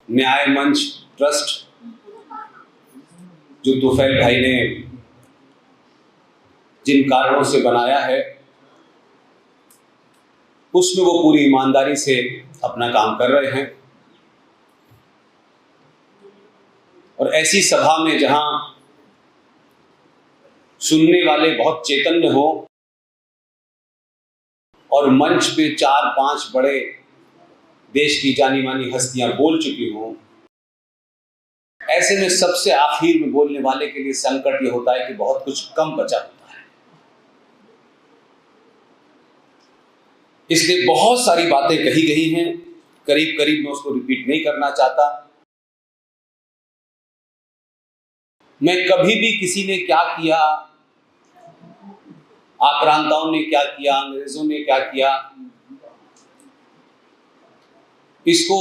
न्याय मंच ट्रस्ट जो तुफैल भाई ने जिन कारणों से बनाया है, उसमें वो पूरी ईमानदारी से अपना काम कर रहे हैं। और ऐसी सभा में जहां सुनने वाले बहुत चैतन्य हो और मंच पे 4-5 बड़े देश की जानी मानी हस्तियां बोल चुकी हों, ऐसे में सबसे आखिर में बोलने वाले के लिए संकट ये होता है कि बहुत कुछ कम बचा होता है। इसलिए बहुत सारी बातें कही गई हैं, करीब करीब मैं उसको रिपीट नहीं करना चाहता। मैं कभी भी किसी ने क्या किया, आक्रांताओं ने क्या किया, अंग्रेजों ने क्या किया, इसको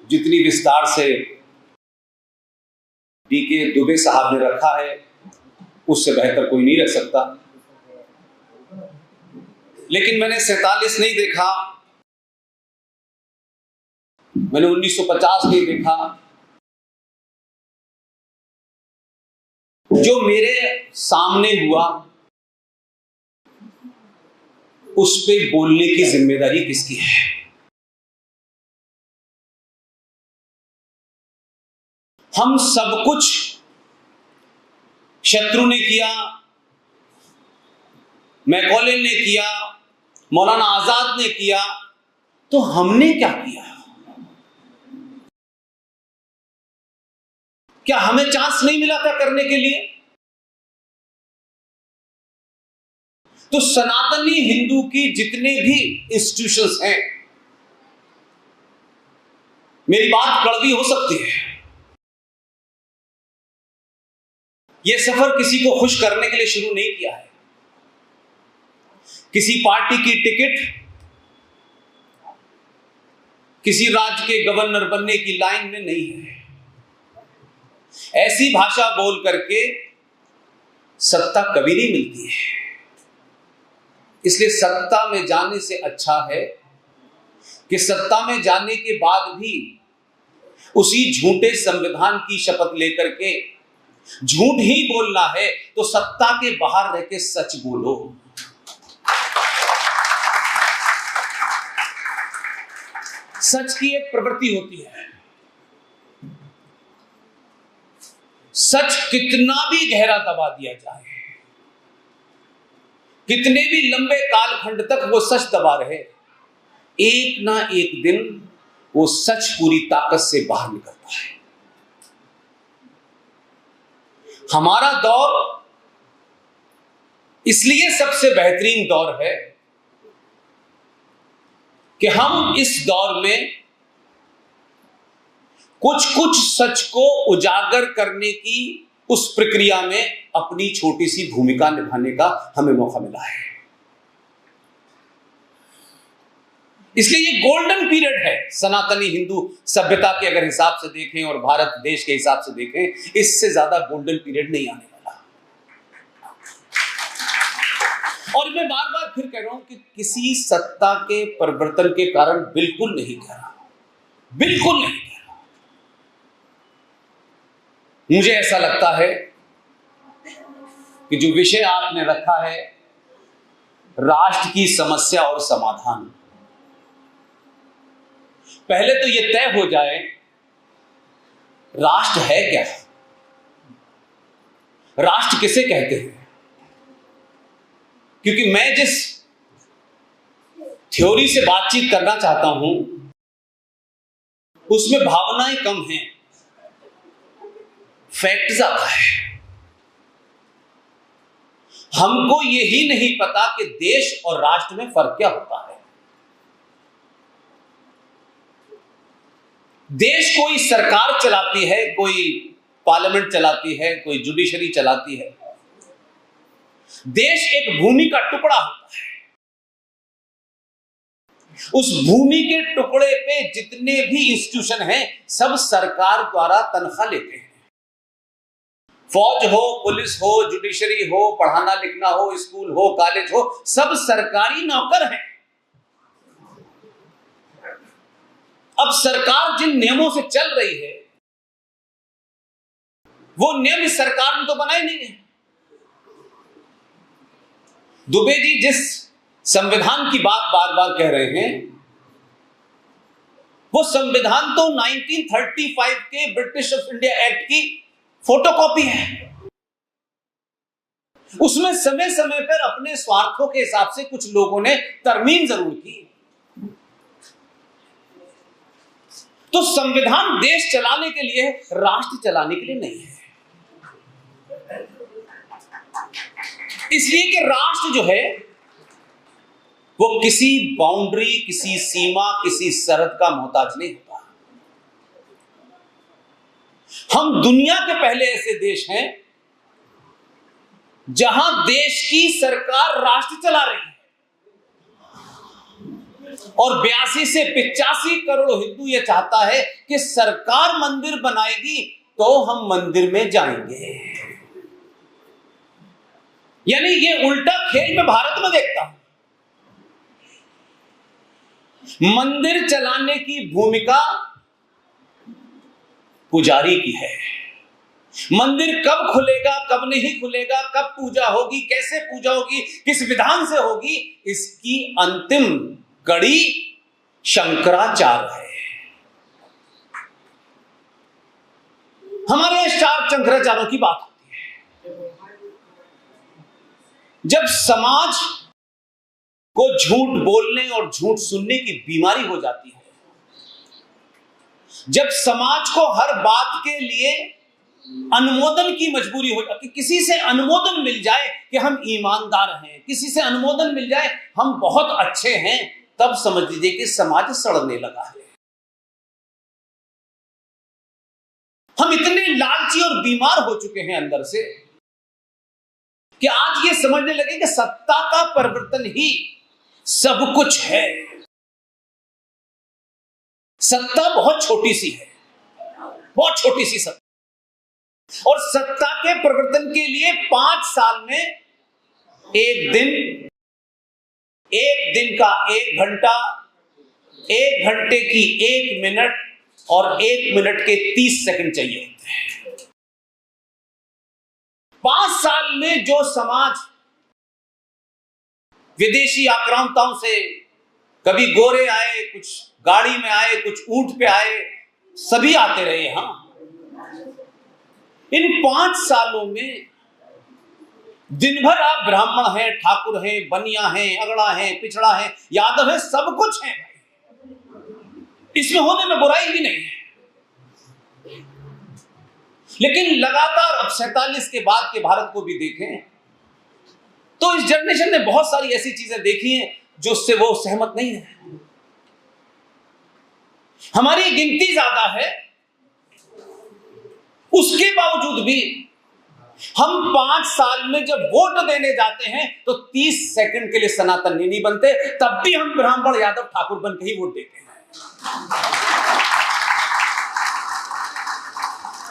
जितनी विस्तार से डी.के. दुबे साहब ने रखा है, उससे बेहतर कोई नहीं रख सकता। लेकिन मैंने 47 नहीं देखा, मैंने 1950 नहीं देखा। जो मेरे सामने हुआ उस पे बोलने की जिम्मेदारी किसकी है? हम सब कुछ शत्रु ने किया, मैकॉले ने किया, मौलाना आजाद ने किया, तो हमने क्या किया? क्या हमें चांस नहीं मिला था करने के लिए? तो सनातनी हिंदू की जितने भी इंस्टीट्यूशंस हैं, मेरी बात कड़वी हो सकती है, यह सफर किसी को खुश करने के लिए शुरू नहीं किया है। किसी पार्टी की टिकट, किसी राज्य के गवर्नर बनने की लाइन में नहीं है। ऐसी भाषा बोल करके सत्ता कभी नहीं मिलती है। इसलिए सत्ता में जाने से अच्छा है कि सत्ता में जाने के बाद भी उसी झूठे संविधान की शपथ लेकर के झूठ ही बोलना है, तो सत्ता के बाहर रह के सच बोलो। सच की एक प्रवृत्ति होती है, सच कितना भी गहरा दबा दिया जाए, कितने भी लंबे कालखंड तक वो सच दबा रहे, एक ना एक दिन वो सच पूरी ताकत से बाहर निकलता है। हमारा दौर इसलिए सबसे बेहतरीन दौर है कि हम इस दौर में कुछ सच को उजागर करने की उस प्रक्रिया में अपनी छोटी सी भूमिका निभाने का हमें मौका मिला है। इसलिए ये गोल्डन पीरियड है सनातनी हिंदू सभ्यता के अगर हिसाब से देखें और भारत देश के हिसाब से देखें, इससे ज्यादा गोल्डन पीरियड नहीं आने वाला। और मैं बार बार फिर कह रहा हूं कि किसी सत्ता के परिवर्तन के कारण बिल्कुल नहीं कह रहा, बिल्कुल नहीं कह रहा। मुझे ऐसा लगता है कि जो विषय आपने रखा है, राष्ट्र की समस्या और समाधान, पहले तो यह तय हो जाए राष्ट्र है क्या, राष्ट्र किसे कहते हैं। क्योंकि मैं जिस थ्योरी से बातचीत करना चाहता हूं उसमें भावनाएं कम हैं, फैक्ट ज्यादा है। हमको यही नहीं पता कि देश और राष्ट्र में फर्क क्या होता है। देश कोई सरकार चलाती है, कोई पार्लियामेंट चलाती है, कोई जुडिशरी चलाती है। देश एक भूमि का टुकड़ा होता है। उस भूमि के टुकड़े पे जितने भी इंस्टीट्यूशन हैं, सब सरकार द्वारा तनख्वाह लेते हैं। फौज हो, पुलिस हो, जुडिशरी हो, पढ़ाना लिखना हो, स्कूल हो, कॉलेज हो, सब सरकारी नौकर हैं। अब सरकार जिन नियमों से चल रही है वो नियम इस सरकार ने तो बनाए नहीं है। दुबे जी जिस संविधान की बात बार बार कह रहे हैं वो संविधान तो 1935 के ब्रिटिश ऑफ इंडिया एक्ट की फोटोकॉपी है। उसमें समय समय पर अपने स्वार्थों के हिसाब से कुछ लोगों ने तरमीम जरूर की। तो संविधान देश चलाने के लिए, राष्ट्र चलाने के लिए नहीं है। इसलिए कि राष्ट्र जो है वो किसी बाउंड्री, किसी सीमा, किसी सरहद का मोहताज नहीं होता। हम दुनिया के पहले ऐसे देश हैं जहां देश की सरकार राष्ट्र चला रही है और 82 से 85 करोड़ हिंदू ये चाहता है कि सरकार मंदिर बनाएगी तो हम मंदिर में जाएंगे। यानी ये उल्टा खेल मैं भारत में देखता हूं। मंदिर चलाने की भूमिका पुजारी की है। मंदिर कब खुलेगा, कब नहीं खुलेगा, कब पूजा होगी, कैसे पूजा होगी, किस विधान से होगी, इसकी अंतिम कड़ी शंकराचार्य है। हमारे यहां 4 शंकराचार्यों की बात होती है। जब समाज को झूठ बोलने और झूठ सुनने की बीमारी हो जाती है, जब समाज को हर बात के लिए अनुमोदन की मजबूरी हो जाती, किसी से अनुमोदन मिल जाए कि हम ईमानदार हैं, किसी से अनुमोदन मिल जाए हम बहुत अच्छे हैं, तब समझ लीजिए कि समाज सड़ने लगा है। हम इतने लालची और बीमार हो चुके हैं अंदर से कि आज ये समझने लगे कि सत्ता का परिवर्तन ही सब कुछ है। सत्ता बहुत छोटी सी है, बहुत छोटी सी सत्ता, और सत्ता के परिवर्तन के लिए 5 साल में एक दिन का 1 घंटा, 1 घंटे की 1 मिनट और 1 मिनट के 30 सेकंड चाहिए होते हैं। 5 साल में जो समाज विदेशी आक्रांताओं से, कभी गोरे आए, कुछ गाड़ी में आए, कुछ ऊंट पे आए, सभी आते रहे यहां। इन 5 सालों में दिन भर आप ब्राह्मण हैं, ठाकुर हैं, बनिया हैं, अगड़ा हैं, पिछड़ा हैं, यादव हैं, सब कुछ हैं। इसमें होने में बुराई भी नहीं है। लेकिन लगातार अब 47 के बाद के भारत को भी देखें तो इस जनरेशन ने बहुत सारी ऐसी चीजें देखी हैं जो उससे वो सहमत नहीं है। हमारी गिनती ज्यादा है, उसके बावजूद भी हम 5 साल में जब वोट देने जाते हैं तो 30 सेकंड के लिए सनातनी नहीं बनते, तब भी हम ब्राह्मण, यादव, ठाकुर बन के ही वोट देते हैं।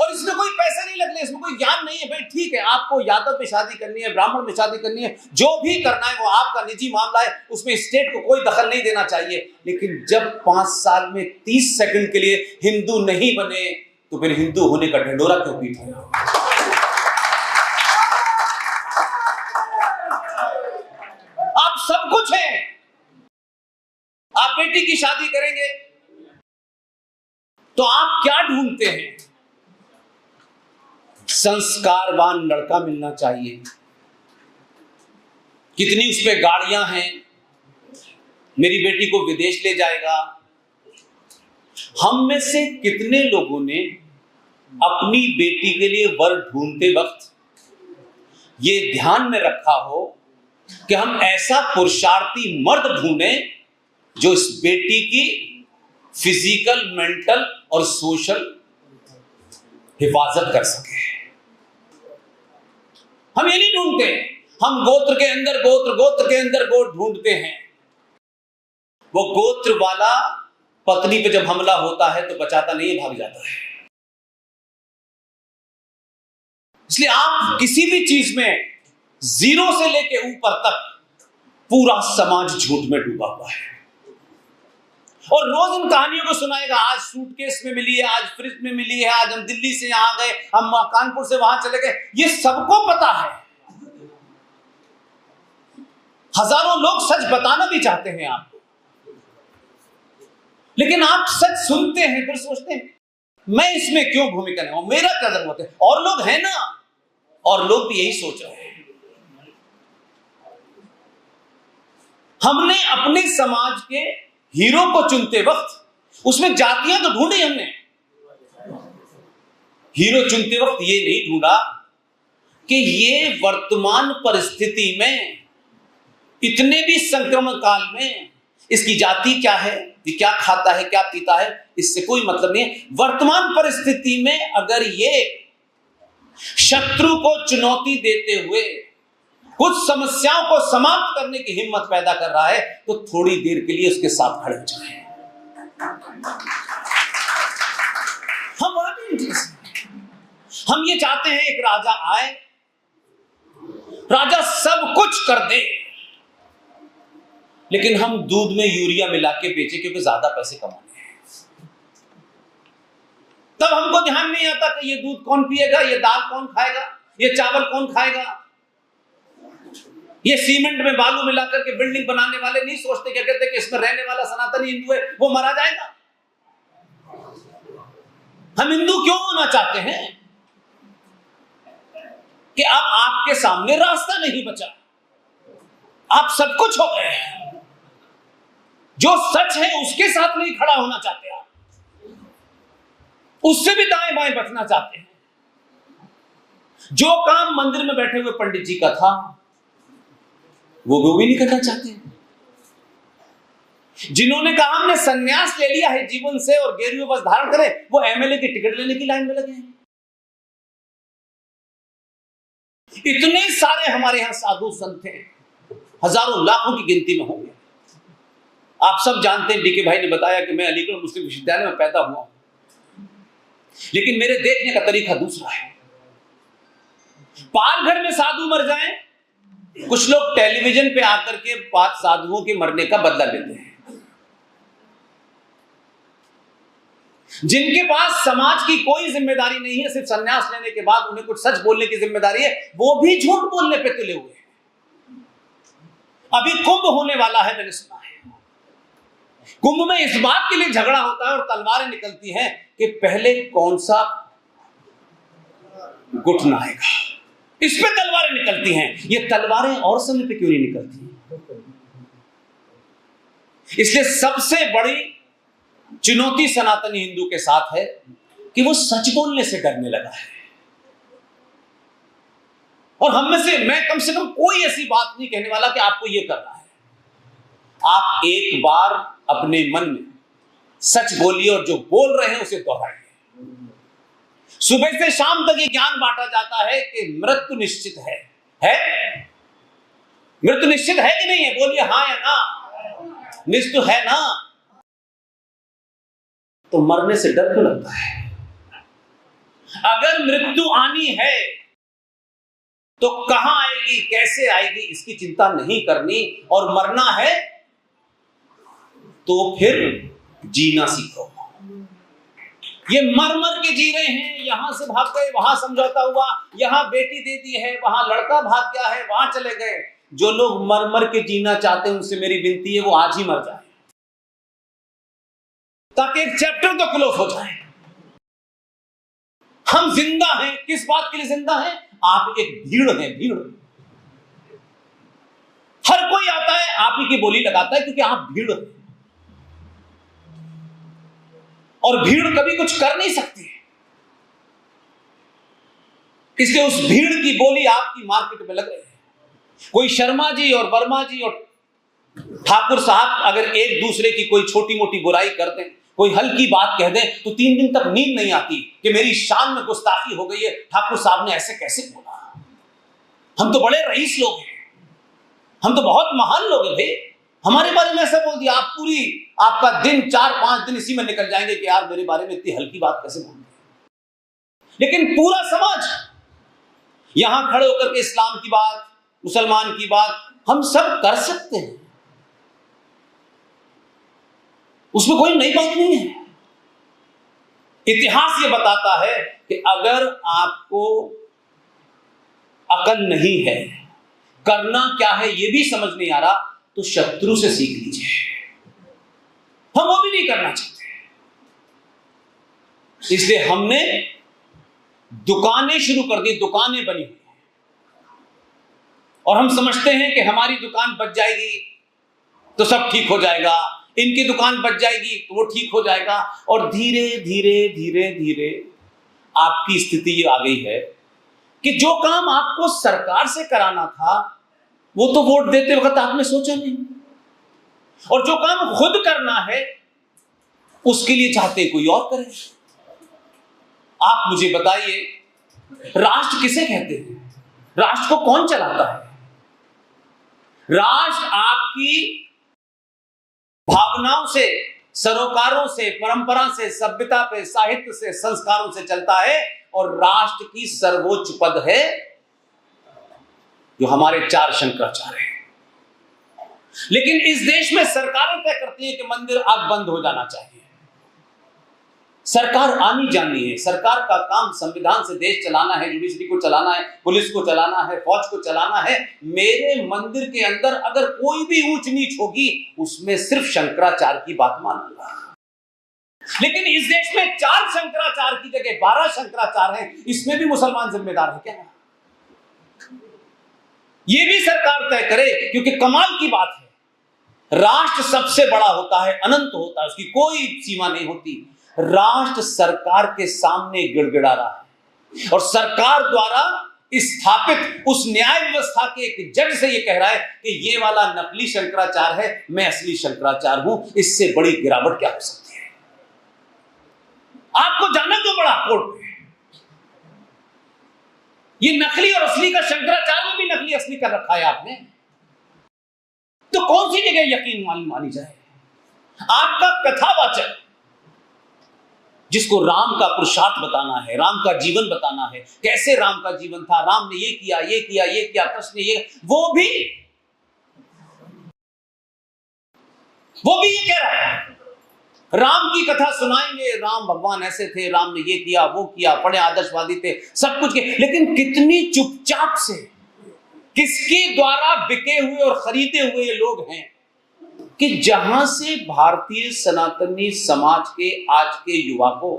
और इसमें कोई पैसे नहीं लगने, इसमें कोई ज्ञान नहीं है। भाई ठीक है, आपको यादव में शादी करनी है, ब्राह्मण में शादी करनी है, जो भी करना है वो आपका निजी मामला है, उसमें स्टेट को कोई दखल नहीं देना चाहिए। लेकिन जब 5 साल में 30 सेकंड के लिए हिंदू नहीं बने तो फिर हिंदू होने का ढिंढोरा क्यों पीट रहे हो? आप सब कुछ हैं। आप बेटी की शादी करेंगे तो आप क्या ढूंढते हैं? संस्कारवान लड़का मिलना चाहिए। कितनी उस पे गाड़ियां हैं, मेरी बेटी को विदेश ले जाएगा। हम में से कितने लोगों ने अपनी बेटी के लिए वर ढूंढते वक्त ये ध्यान में रखा हो कि हम ऐसा पुरुषार्थी मर्द ढूंढें जो इस बेटी की फिजिकल, मेंटल और सोशल हिफाजत कर सके। हम ये नहीं ढूंढते, हम गोत्र के अंदर गोत्र के अंदर गोत्र ढूंढते हैं। वो गोत्र वाला पत्नी पे जब हमला होता है तो बचाता नहीं है, भाग जाता है। इसलिए आप किसी भी चीज में 0 से लेके ऊपर तक पूरा समाज झूठ में डूबा हुआ है। और रोज इन कहानियों को सुनाएगा, आज सूटकेस में मिली है, आज फ्रिज में मिली है, आज हम दिल्ली से यहां गए, हम कानपुर से वहां चले गए। ये सबको पता है। हजारों लोग सच बताना भी चाहते हैं आपको, लेकिन आप सच सुनते हैं फिर सोचते हैं मैं इसमें क्यों भूमिका निभाऊं, मेरा क्या जरूरत है, और लोग हैं ना, और लोग भी यही सोच रहे हैं। हमने अपने समाज के हीरो को चुनते वक्त उसमें जातियां तो ढूंढी हमने। हीरो चुनते वक्त ये नहीं ढूंढा कि ये वर्तमान परिस्थिति में, इतने भी संक्रमण काल में इसकी जाति क्या है, ये क्या खाता है, क्या पीता है, इससे कोई मतलब नहीं है। वर्तमान परिस्थिति में अगर ये शत्रु को चुनौती देते हुए कुछ समस्याओं को समाप्त करने की हिम्मत पैदा कर रहा है, तो थोड़ी देर के लिए उसके साथ खड़े हो जाएं। हम ये चाहते हैं एक राजा आए, राजा सब कुछ कर दे, लेकिन हम दूध में यूरिया मिला के बेचे क्योंकि ज्यादा पैसे कमाने हैं। तब हमको ध्यान नहीं आता कि ये दूध कौन पिएगा, ये दाल कौन खाएगा, ये चावल कौन खाएगा। ये सीमेंट में बालू मिलाकर के बिल्डिंग बनाने वाले नहीं सोचते, क्या कहते कि इसमें रहने वाला सनातनी हिंदू है वो मरा जाएगा। हम हिंदू क्यों होना चाहते हैं कि अब आपके सामने रास्ता नहीं बचा, आप सब कुछ हो गए हैं, जो सच है उसके साथ नहीं खड़ा होना चाहते, आप उससे भी दाएं बाएं बचना चाहते हैं। जो काम मंदिर में बैठे हुए पंडित जी का था वो भी नहीं करना चाहते। जिन्होंने कहा हमने संन्यास ले लिया है जीवन से और गेरुए वस्त्र धारण करें, वो एमएलए की टिकट लेने की लाइन में लगे हैं। इतने सारे हमारे यहां साधु संत हैं, हजारों लाखों की गिनती में होंगे। आप सब जानते हैं, डीके भाई ने बताया कि मैं अलीगढ़ मुस्लिम विश्वविद्यालय में पैदा हुआ हूं, लेकिन मेरे देखने का तरीका दूसरा है। पालघर में साधु मर जाएं, कुछ लोग टेलीविजन पे आकर के साधुओं के मरने का बदला लेते हैं। जिनके पास समाज की कोई जिम्मेदारी नहीं है, सिर्फ संन्यास लेने के बाद उन्हें कुछ सच बोलने की जिम्मेदारी है, वो भी झूठ बोलने पे तुले हुए हैं। अभी कुंभ होने वाला है, मैंने सुना है। कुंभ में इस बात के लिए झगड़ा होता है और तलवारें निकलती हैं कि पहले कौन सा घुटन आएगा, इस पे तलवारें निकलती हैं। ये तलवारें और समय पे क्यों नहीं निकलती? इसलिए सबसे बड़ी चुनौती सनातनी हिंदू के साथ है कि वो सच बोलने से डरने लगा है। और हम में से मैं कम से कम कोई ऐसी बात नहीं कहने वाला कि आपको ये करना है। आप एक बार अपने मन में सच बोलिए और जो बोल रहे हैं उसे दोहराइए। सुबह से शाम तक ये ज्ञान बांटा जाता है कि मृत्यु निश्चित है? मृत्यु निश्चित है कि नहीं है? बोलिए हाँ या ना। निश्चित है ना, तो मरने से डर क्यों लगता है? अगर मृत्यु आनी है तो कहां आएगी, कैसे आएगी, इसकी चिंता नहीं करनी, और मरना है तो फिर जीना सीखो। ये मर मर के जी रहे हैं, यहां से भाग गए, वहां समझौता हुआ, यहां बेटी दे दी है, वहां लड़का भाग गया है, वहां चले गए। जो लोग मर मर के जीना चाहते हैं उनसे मेरी विनती है वो आज ही मर जाए, ताकि एक चैप्टर तो क्लोज हो जाए। हम जिंदा हैं, किस बात के लिए जिंदा हैं? आप एक भीड़ हैं, भीड़। हर कोई आता है, आप ही की बोली लगाता है क्योंकि आप भीड़ हैं, और भीड़ कभी कुछ कर नहीं सकती। इसलिए उस भीड़ की बोली आपकी मार्केट में लग रही है। कोई शर्मा जी और वर्मा जी और ठाकुर साहब अगर एक दूसरे की कोई छोटी मोटी बुराई कर दें, कोई हल्की बात कह दें, तो 3 दिन तक नींद नहीं आती कि मेरी शान में गुस्ताखी हो गई है, ठाकुर साहब ने ऐसे कैसे बोला। हम तो बड़े रईस लोग हैं, हम तो बहुत महान लोग हैं भाई, हमारे बारे में ऐसा बोल दिया। आप पूरी आपका दिन 4-5 दिन इसी में निकल जाएंगे कि यार मेरे बारे में इतनी हल्की बात कैसे बोल दी। लेकिन पूरा समाज यहां खड़े होकर के इस्लाम की बात, मुसलमान की बात हम सब कर सकते हैं। उसमें कोई नई बात नहीं है। इतिहास ये बताता है कि अगर आपको अकल नहीं है, करना क्या है ये भी समझ नहीं आ रहा, तो शत्रु से सीख लीजिए। हम वो भी नहीं करना चाहते, इसलिए हमने दुकानें शुरू कर दी, दुकानें बनी हुई हैं और हम समझते हैं कि हमारी दुकान बच जाएगी तो सब ठीक हो जाएगा, इनकी दुकान बच जाएगी तो वो ठीक हो जाएगा। और धीरे धीरे धीरे धीरे आपकी स्थिति ये आ गई है कि जो काम आपको सरकार से कराना था वो तो वोट देते वक्त आपने सोचा नहीं, और जो काम खुद करना है उसके लिए चाहते कोई और करे। आप मुझे बताइए, राष्ट्र किसे कहते हैं? राष्ट्र को कौन चलाता है? राष्ट्र आपकी भावनाओं से, सरोकारों से, परंपरा से, सभ्यता पे, साहित्य से, संस्कारों से चलता है। और राष्ट्र की सर्वोच्च पद है जो हमारे 4 शंकराचार्य हैं। लेकिन इस देश में सरकारें तय करती हैं कि मंदिर अब बंद हो जाना चाहिए। सरकार आनी जानी है, सरकार का काम संविधान से देश चलाना है, जुडिशरी को चलाना है, पुलिस को चलाना है, फौज को चलाना है। मेरे मंदिर के अंदर अगर कोई भी ऊंच नीच होगी उसमें सिर्फ शंकराचार्य की बात मानूंगा। लेकिन इस देश में 4 शंकराचार्य की जगह 12 शंकराचार्य हैं, इसमें भी मुसलमान जिम्मेदार है क्या? ये भी सरकार तय करे, क्योंकि कमाल की बात है, राष्ट्र सबसे बड़ा होता है, अनंत होता है, उसकी कोई सीमा नहीं होती। राष्ट्र सरकार के सामने गिड़गिड़ा रहा है और सरकार द्वारा स्थापित उस न्याय व्यवस्था के एक जज से ये कह रहा है कि ये वाला नकली शंकराचार्य है, मैं असली शंकराचार्य हूं। इससे बड़ी गिरावट क्या हो सकती है? आपको जाना क्यों पड़ा कोर्ट में? ये नकली और असली का शंकराचार्य में भी नकली असली कर रखा है आपने, तो कौन सी जगह यकीन मानी जाए? आपका कथावाचक जिसको राम का पुरुषार्थ बताना है, राम का जीवन बताना है, कैसे राम का जीवन था, राम ने ये किया, ये किया, ये किया, कृष्ण ने ये, वो भी ये कह रहा है, राम की कथा सुनाएंगे, राम भगवान ऐसे थे, राम ने ये किया, वो किया, बड़े आदर्शवादी थे, सब कुछ किया। लेकिन कितनी चुपचाप से, किसके द्वारा बिके हुए और खरीदे हुए लोग हैं कि जहां से भारतीय सनातनी समाज के आज के युवा को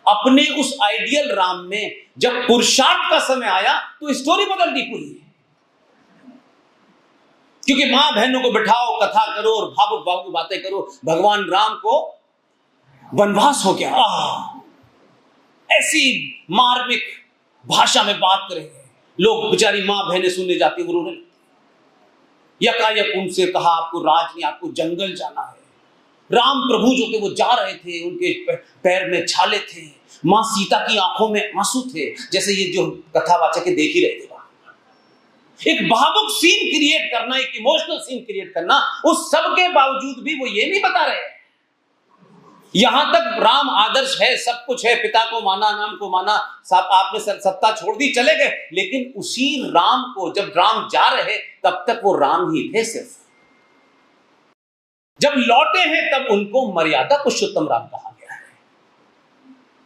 अपने उस आइडियल राम में जब पुरुषार्थ का समय आया तो स्टोरी बदल दी पूरी। क्योंकि मां बहनों को बिठाओ, कथा करो और भावुक भावुक बातें करो, भगवान राम को वनवास हो गया, ऐसी मार्मिक भाषा में बात करेंगे लोग, बेचारी मां बहनें सुनने जाती, उन्होंने यकायक उनसे कहा आपको राज नहीं, आपको जंगल जाना है। राम प्रभु जो थे वो जा रहे थे, उनके पैर में छाले थे, मां सीता की आंखों में आंसू थे, जैसे ये जो कथावाचक देख ही रहे थे। एक भावुक सीन क्रिएट करना, एक इमोशनल सीन क्रिएट करना, उस सब के बावजूद भी वो ये नहीं बता रहे। यहां तक राम आदर्श है, सब कुछ है, पिता को माना, नाम को माना, सब आपने सत्ता छोड़ दी, चले गए, लेकिन उसी राम को जब राम जा रहे तब तक वो राम ही थे सिर्फ। जब लौटे हैं तब उनको मर्यादा पुरुषोत्तम राम कहा गया है।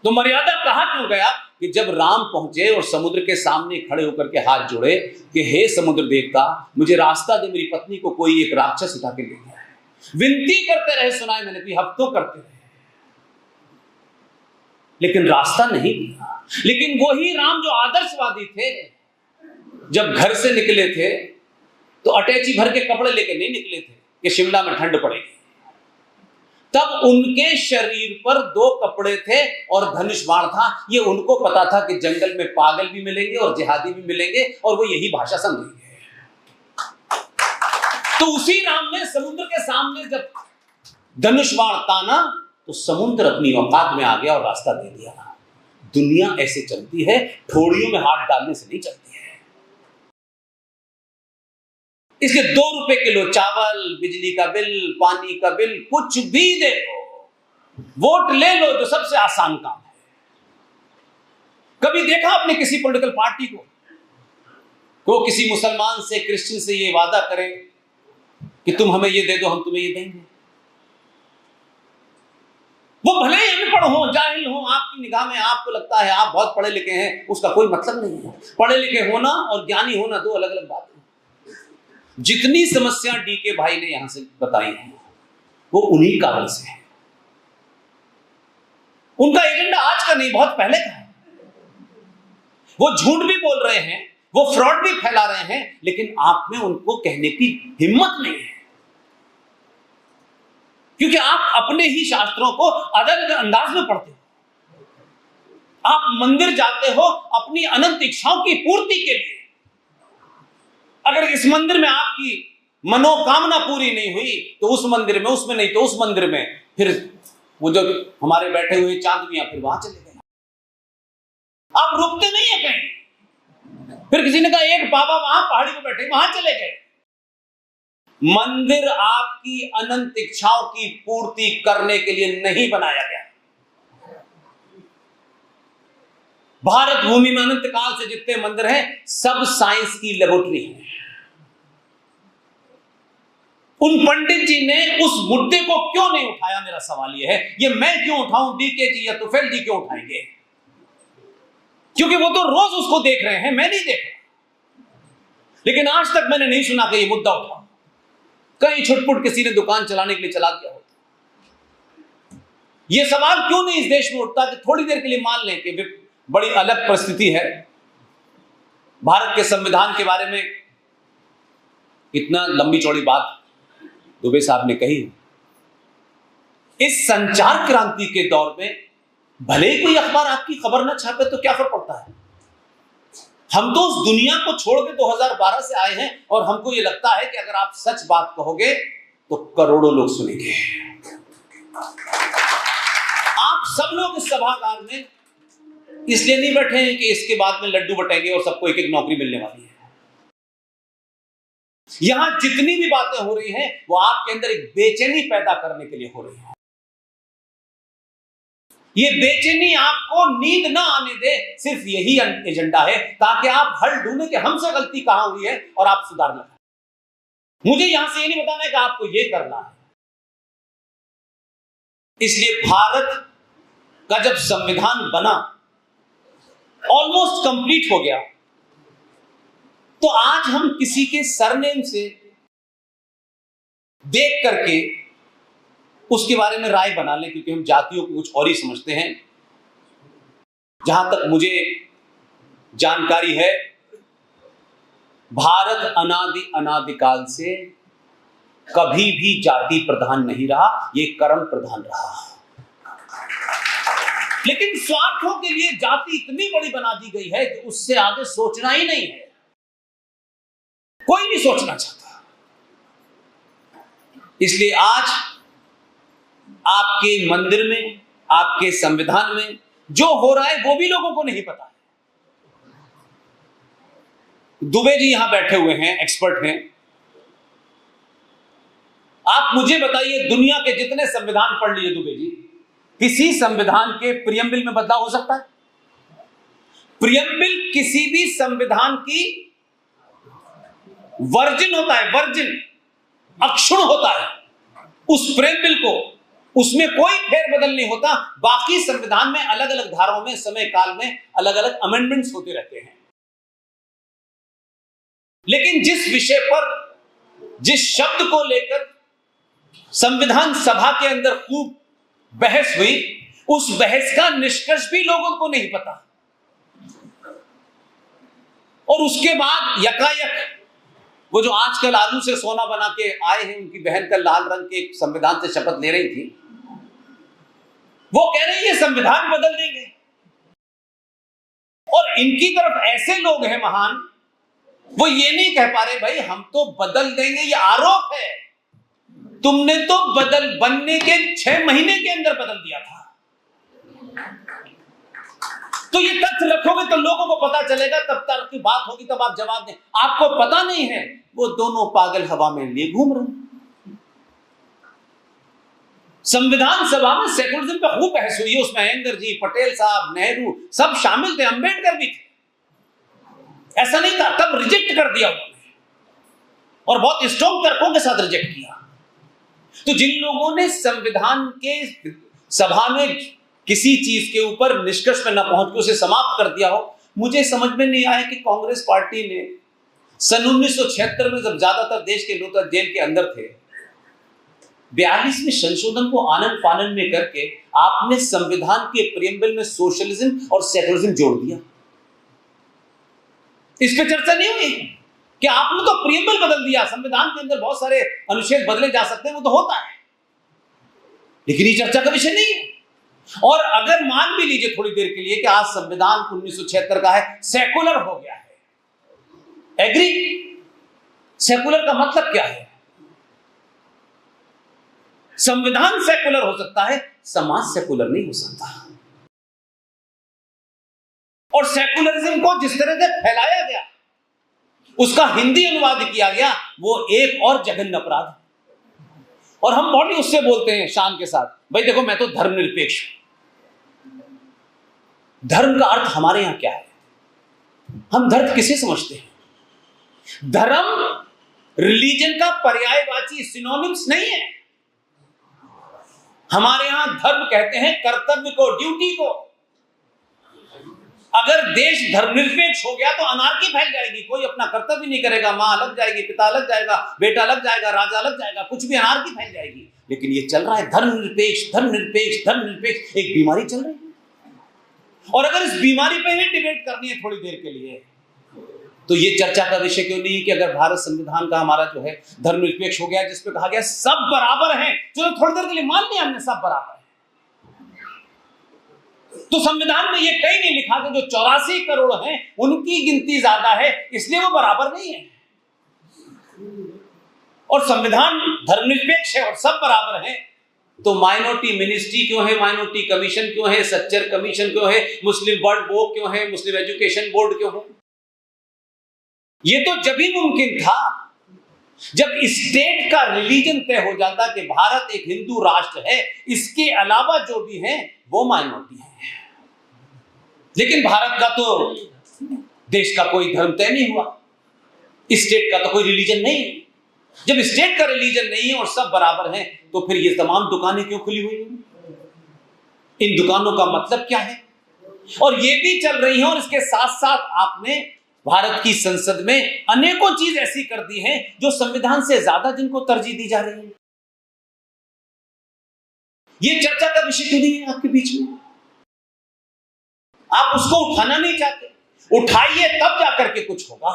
तो मर्यादा कहा क्यों गया कि जब राम पहुंचे और समुद्र के सामने खड़े होकर के हाथ जोड़े कि हे समुद्र देवता, मुझे रास्ता दे, मेरी पत्नी को कोई एक राक्षस उठा के ले गया है। विनती करते रहे, सुनाए मैंने भी, हफ्तों करते रहे, लेकिन रास्ता नहीं दिया। लेकिन वही राम जो आदर्शवादी थे, जब घर से निकले थे तो अटैची भर के कपड़े लेके नहीं निकले थे कि शिमला में ठंड पड़ेगी। तब उनके शरीर पर 2 कपड़े थे और धनुष बाण था। ये उनको पता था कि जंगल में पागल भी मिलेंगे और जिहादी भी मिलेंगे और वो यही भाषा समझेंगे। तो उसी राम ने समुद्र के सामने जब धनुष बाण ताना तो समुद्र अपनी औकात में आ गया और रास्ता दे दिया। दुनिया ऐसे चलती है, ठोड़ियों में हाथ डालने से नहीं चलती है। इसलिए 2 रुपए किलो चावल, बिजली का बिल, पानी का बिल, कुछ भी दे दो, वोट ले लो, जो सबसे आसान काम है। कभी देखा आपने किसी पॉलिटिकल पार्टी को वो किसी मुसलमान से, क्रिश्चियन से ये वादा करे कि तुम हमें ये दे दो, हम तुम्हें ये देंगे? वो भले ही अनपढ़ हो, जाहिल हो, आपकी निगाह में आपको लगता है आप बहुत पढ़े लिखे हैं, उसका कोई मतलब नहीं है। पढ़े लिखे होना और ज्ञानी होना दो अलग अलग बात है। जितनी समस्या डीके भाई ने यहां से बताई है वो उन्हीं कारण से है। उनका एजेंडा आज का नहीं, बहुत पहले का है। वो झूठ भी बोल रहे हैं, वो फ्रॉड भी फैला रहे हैं, लेकिन आप में उनको कहने की हिम्मत नहीं है, क्योंकि आप अपने ही शास्त्रों को अलग अलग अंदाज में पढ़ते हो। आप मंदिर जाते हो अपनी अनंत इच्छाओं की पूर्ति के लिए। अगर इस मंदिर में आपकी मनोकामना पूरी नहीं हुई तो उस मंदिर में, उसमें नहीं तो उस मंदिर में, फिर वो जो हमारे बैठे हुए चांद मियां फिर वहां चले गए। आप रुकते नहीं है कहीं। फिर किसी ने कहा एक बाबा वहां पहाड़ी पे बैठे, वहां चले गए। मंदिर आपकी अनंत इच्छाओं की पूर्ति करने के लिए नहीं बनाया गया। भारत भूमि में अनंत काल से जितने मंदिर हैं सब साइंस की लेबोरेटरी है। उन पंडित जी ने उस मुद्दे को क्यों नहीं उठाया, मेरा सवाल यह है। ये मैं क्यों उठाऊं, डीके जी या तुफैल जी क्यों उठाएंगे? क्योंकि वो तो रोज उसको देख रहे हैं, मैं नहीं देख रहा। लेकिन आज तक मैंने नहीं सुना कि ये मुद्दा उठा। कहीं छुटपुट किसी ने दुकान चलाने के लिए चला दिया होता। यह सवाल क्यों नहीं इस देश में उठता कि थोड़ी देर के लिए मान लें कि बड़ी अलग परिस्थिति है, भारत के संविधान के बारे में इतना लंबी चौड़ी बात दुबे साहब ने कही। इस संचार क्रांति के दौर में भले ही कोई अखबार आपकी खबर ना छापे तो क्या फर्क पड़ता है। हम तो उस दुनिया को छोड़ के 2012 से आए हैं और हमको ये लगता है कि अगर आप सच बात कहोगे तो करोड़ों लोग सुनेंगे। आप सब लोग इस सभागार में इसलिए नहीं बैठे हैं कि इसके बाद में लड्डू बटेंगे और सबको एक एक नौकरी मिलने वाली है। यहां जितनी भी बातें हो रही हैं वो आपके अंदर एक बेचैनी पैदा करने के लिए हो रही है। ये बेचैनी आपको नींद ना आने दे, सिर्फ यही एजेंडा है, ताकि आप हल ढूंढे कि हमसे गलती कहां हुई है और आप सुधार लें। मुझे यहां से ये नहीं बताना है कि आपको ये करना है। इसलिए भारत का जब संविधान बना, ऑलमोस्ट कंप्लीट हो गया, तो आज हम किसी के सरनेम से देख करके उसके बारे में राय बना लें, क्योंकि हम जातियों को कुछ और ही समझते हैं। जहां तक मुझे जानकारी है, भारत अनादिकाल से कभी भी जाति प्रधान नहीं रहा, ये कर्म प्रधान रहा। लेकिन स्वार्थों के लिए जाति इतनी बड़ी बना दी गई है कि उससे आगे सोचना ही नहीं है, कोई नहीं सोचना चाहता। इसलिए आज आपके मंदिर में, आपके संविधान में जो हो रहा है वो भी लोगों को नहीं पता है। दुबे जी यहां बैठे हुए हैं, एक्सपर्ट हैं। आप मुझे बताइए, दुनिया के जितने संविधान पढ़ लीजिए दुबे जी, किसी संविधान के प्रियम्बिल में बदलाव हो सकता है? प्रियम्बिल किसी भी संविधान की वर्जिन होता है, वर्जिन अक्षुण होता है। उस प्रियम्बिल को, उसमें कोई फेरबदल नहीं होता। बाकी संविधान में अलग अलग धाराओं में समय काल में अलग अलग अमेंडमेंट्स होते रहते हैं। लेकिन जिस विषय पर, जिस शब्द को लेकर संविधान सभा के अंदर खूब बहस हुई, उस बहस का निष्कर्ष भी लोगों को नहीं पता। और उसके बाद यकायक वो जो आजकल आलू से सोना बना के आए हैं, उनकी बहन का लाल रंग के संविधान से शपथ ले रही थी, वो कह रही है संविधान बदल देंगे। और इनकी तरफ ऐसे लोग हैं महान, वो ये नहीं कह पा रहे भाई हम तो बदल देंगे, ये आरोप है। तुमने तो बनने के 6 महीने के अंदर बदल दिया था। तो ये तथ्य रखोगे तो लोगों को पता चलेगा, तब तक की बात होगी तब आप जवाब दें। आपको पता नहीं है, वो दोनों पागल हवा में लिए घूम रहे हैं। संविधान सभा में सेकुलरिज्म पे खूब बहस हुई है, उसमें अयंगर जी, पटेल साहब, नेहरू सब शामिल थे, अंबेडकर भी थे। ऐसा नहीं था, तब रिजेक्ट कर दिया उन्होंने, और बहुत स्ट्रॉन्ग तर्कों के साथ रिजेक्ट किया। तो जिन लोगों ने संविधान के सभा ने किसी चीज के ऊपर निष्कर्ष में न पहुंच के उसे समाप्त कर दिया हो। मुझे समझ में नहीं आया कि कांग्रेस पार्टी ने सन 1976 में जब ज्यादातर देश के लोग जेल के अंदर थे, 42 में संशोधन को आनन फानन में करके आपने संविधान के प्रियम्बल में सोशलिज्म और सेकुलरिज्म जोड़ दिया। इस पे चर्चा नहीं हुई कि आपने तो प्रियम्बल बदल दिया, संविधान के अंदर बहुत सारे अनुच्छेद बदले जा सकते हैं, वो तो होता है, लेकिन ये चर्चा का विषय नहीं है। और अगर मान भी लीजिए थोड़ी देर के लिए कि आज संविधान 1976 का है, सेकुलर हो गया है, एग्री? सेकुलर का मतलब क्या है? संविधान सेकुलर हो सकता है, समाज सेकुलर नहीं हो सकता। और सेकुलरिज्म को जिस तरह से फैलाया गया, उसका हिंदी अनुवाद किया गया, वो एक और जघन्य अपराध। और हम बड़ी उससे बोलते हैं शान के साथ, भाई देखो मैं तो धर्मनिरपेक्ष हूं। धर्म का अर्थ हमारे यहां क्या है? हम धर्म किसे समझते हैं? धर्म रिलीजन का पर्यायवाची सिनोनिम्स नहीं है। हमारे यहां धर्म कहते हैं कर्तव्य को, ड्यूटी को। अगर देश धर्मनिरपेक्ष हो गया तो अनार्की फैल जाएगी, कोई अपना कर्तव्य नहीं करेगा, मां अलग जाएगी, पिता अलग जाएगा, बेटा अलग जाएगा, राजा अलग जाएगा, कुछ भी अनार्की फैल जाएगी। लेकिन ये चल रहा है धर्मनिरपेक्ष, धर्मनिरपेक्ष, धर्मनिरपेक्ष, एक बीमारी चल रही है। और अगर इस बीमारी पे ही डिबेट करनी है थोड़ी देर के लिए, तो ये चर्चा का विषय क्यों नहीं है कि अगर भारत संविधान का हमारा जो है धर्मनिरपेक्ष हो गया, जिसपे कहा गया सब बराबर हैं, चलो थोड़ी देर के लिए मान लिया हमने सब बराबर है, तो संविधान में ये कहीं नहीं लिखा कि जो 84 करोड़ हैं उनकी गिनती ज्यादा है इसलिए वो बराबर नहीं है। और संविधान धर्मनिरपेक्ष है और सब बराबर हैं, तो माइनॉरिटी मिनिस्ट्री क्यों है, माइनॉरिटी कमीशन क्यों है, सच्चर कमीशन क्यों है, मुस्लिम वर्ड बोर्ड क्यों है, मुस्लिम एजुकेशन बोर्ड क्यों है? ये तो जब ही मुमकिन था जब स्टेट का रिलीजन तय हो जाता कि भारत एक हिंदू राष्ट्र है, इसके अलावा जो भी है वो माइनॉरिटी है। लेकिन भारत का तो देश का कोई धर्म तय नहीं हुआ, स्टेट का तो कोई रिलीजन नहीं है। जब स्टेट का रिलीजन नहीं है और सब बराबर हैं, तो फिर ये तमाम दुकानें क्यों खुली हुई हैं? इन दुकानों का मतलब क्या है? और ये भी चल रही है। और इसके साथ साथ आपने भारत की संसद में अनेकों चीज ऐसी कर दी हैं जो संविधान से ज्यादा जिनको तरजीह दी जा रही है। ये चर्चा का विषय क्यों नहीं है आपके बीच में? आप उसको उठाना नहीं चाहते, उठाइए तब जाकर के कुछ होगा।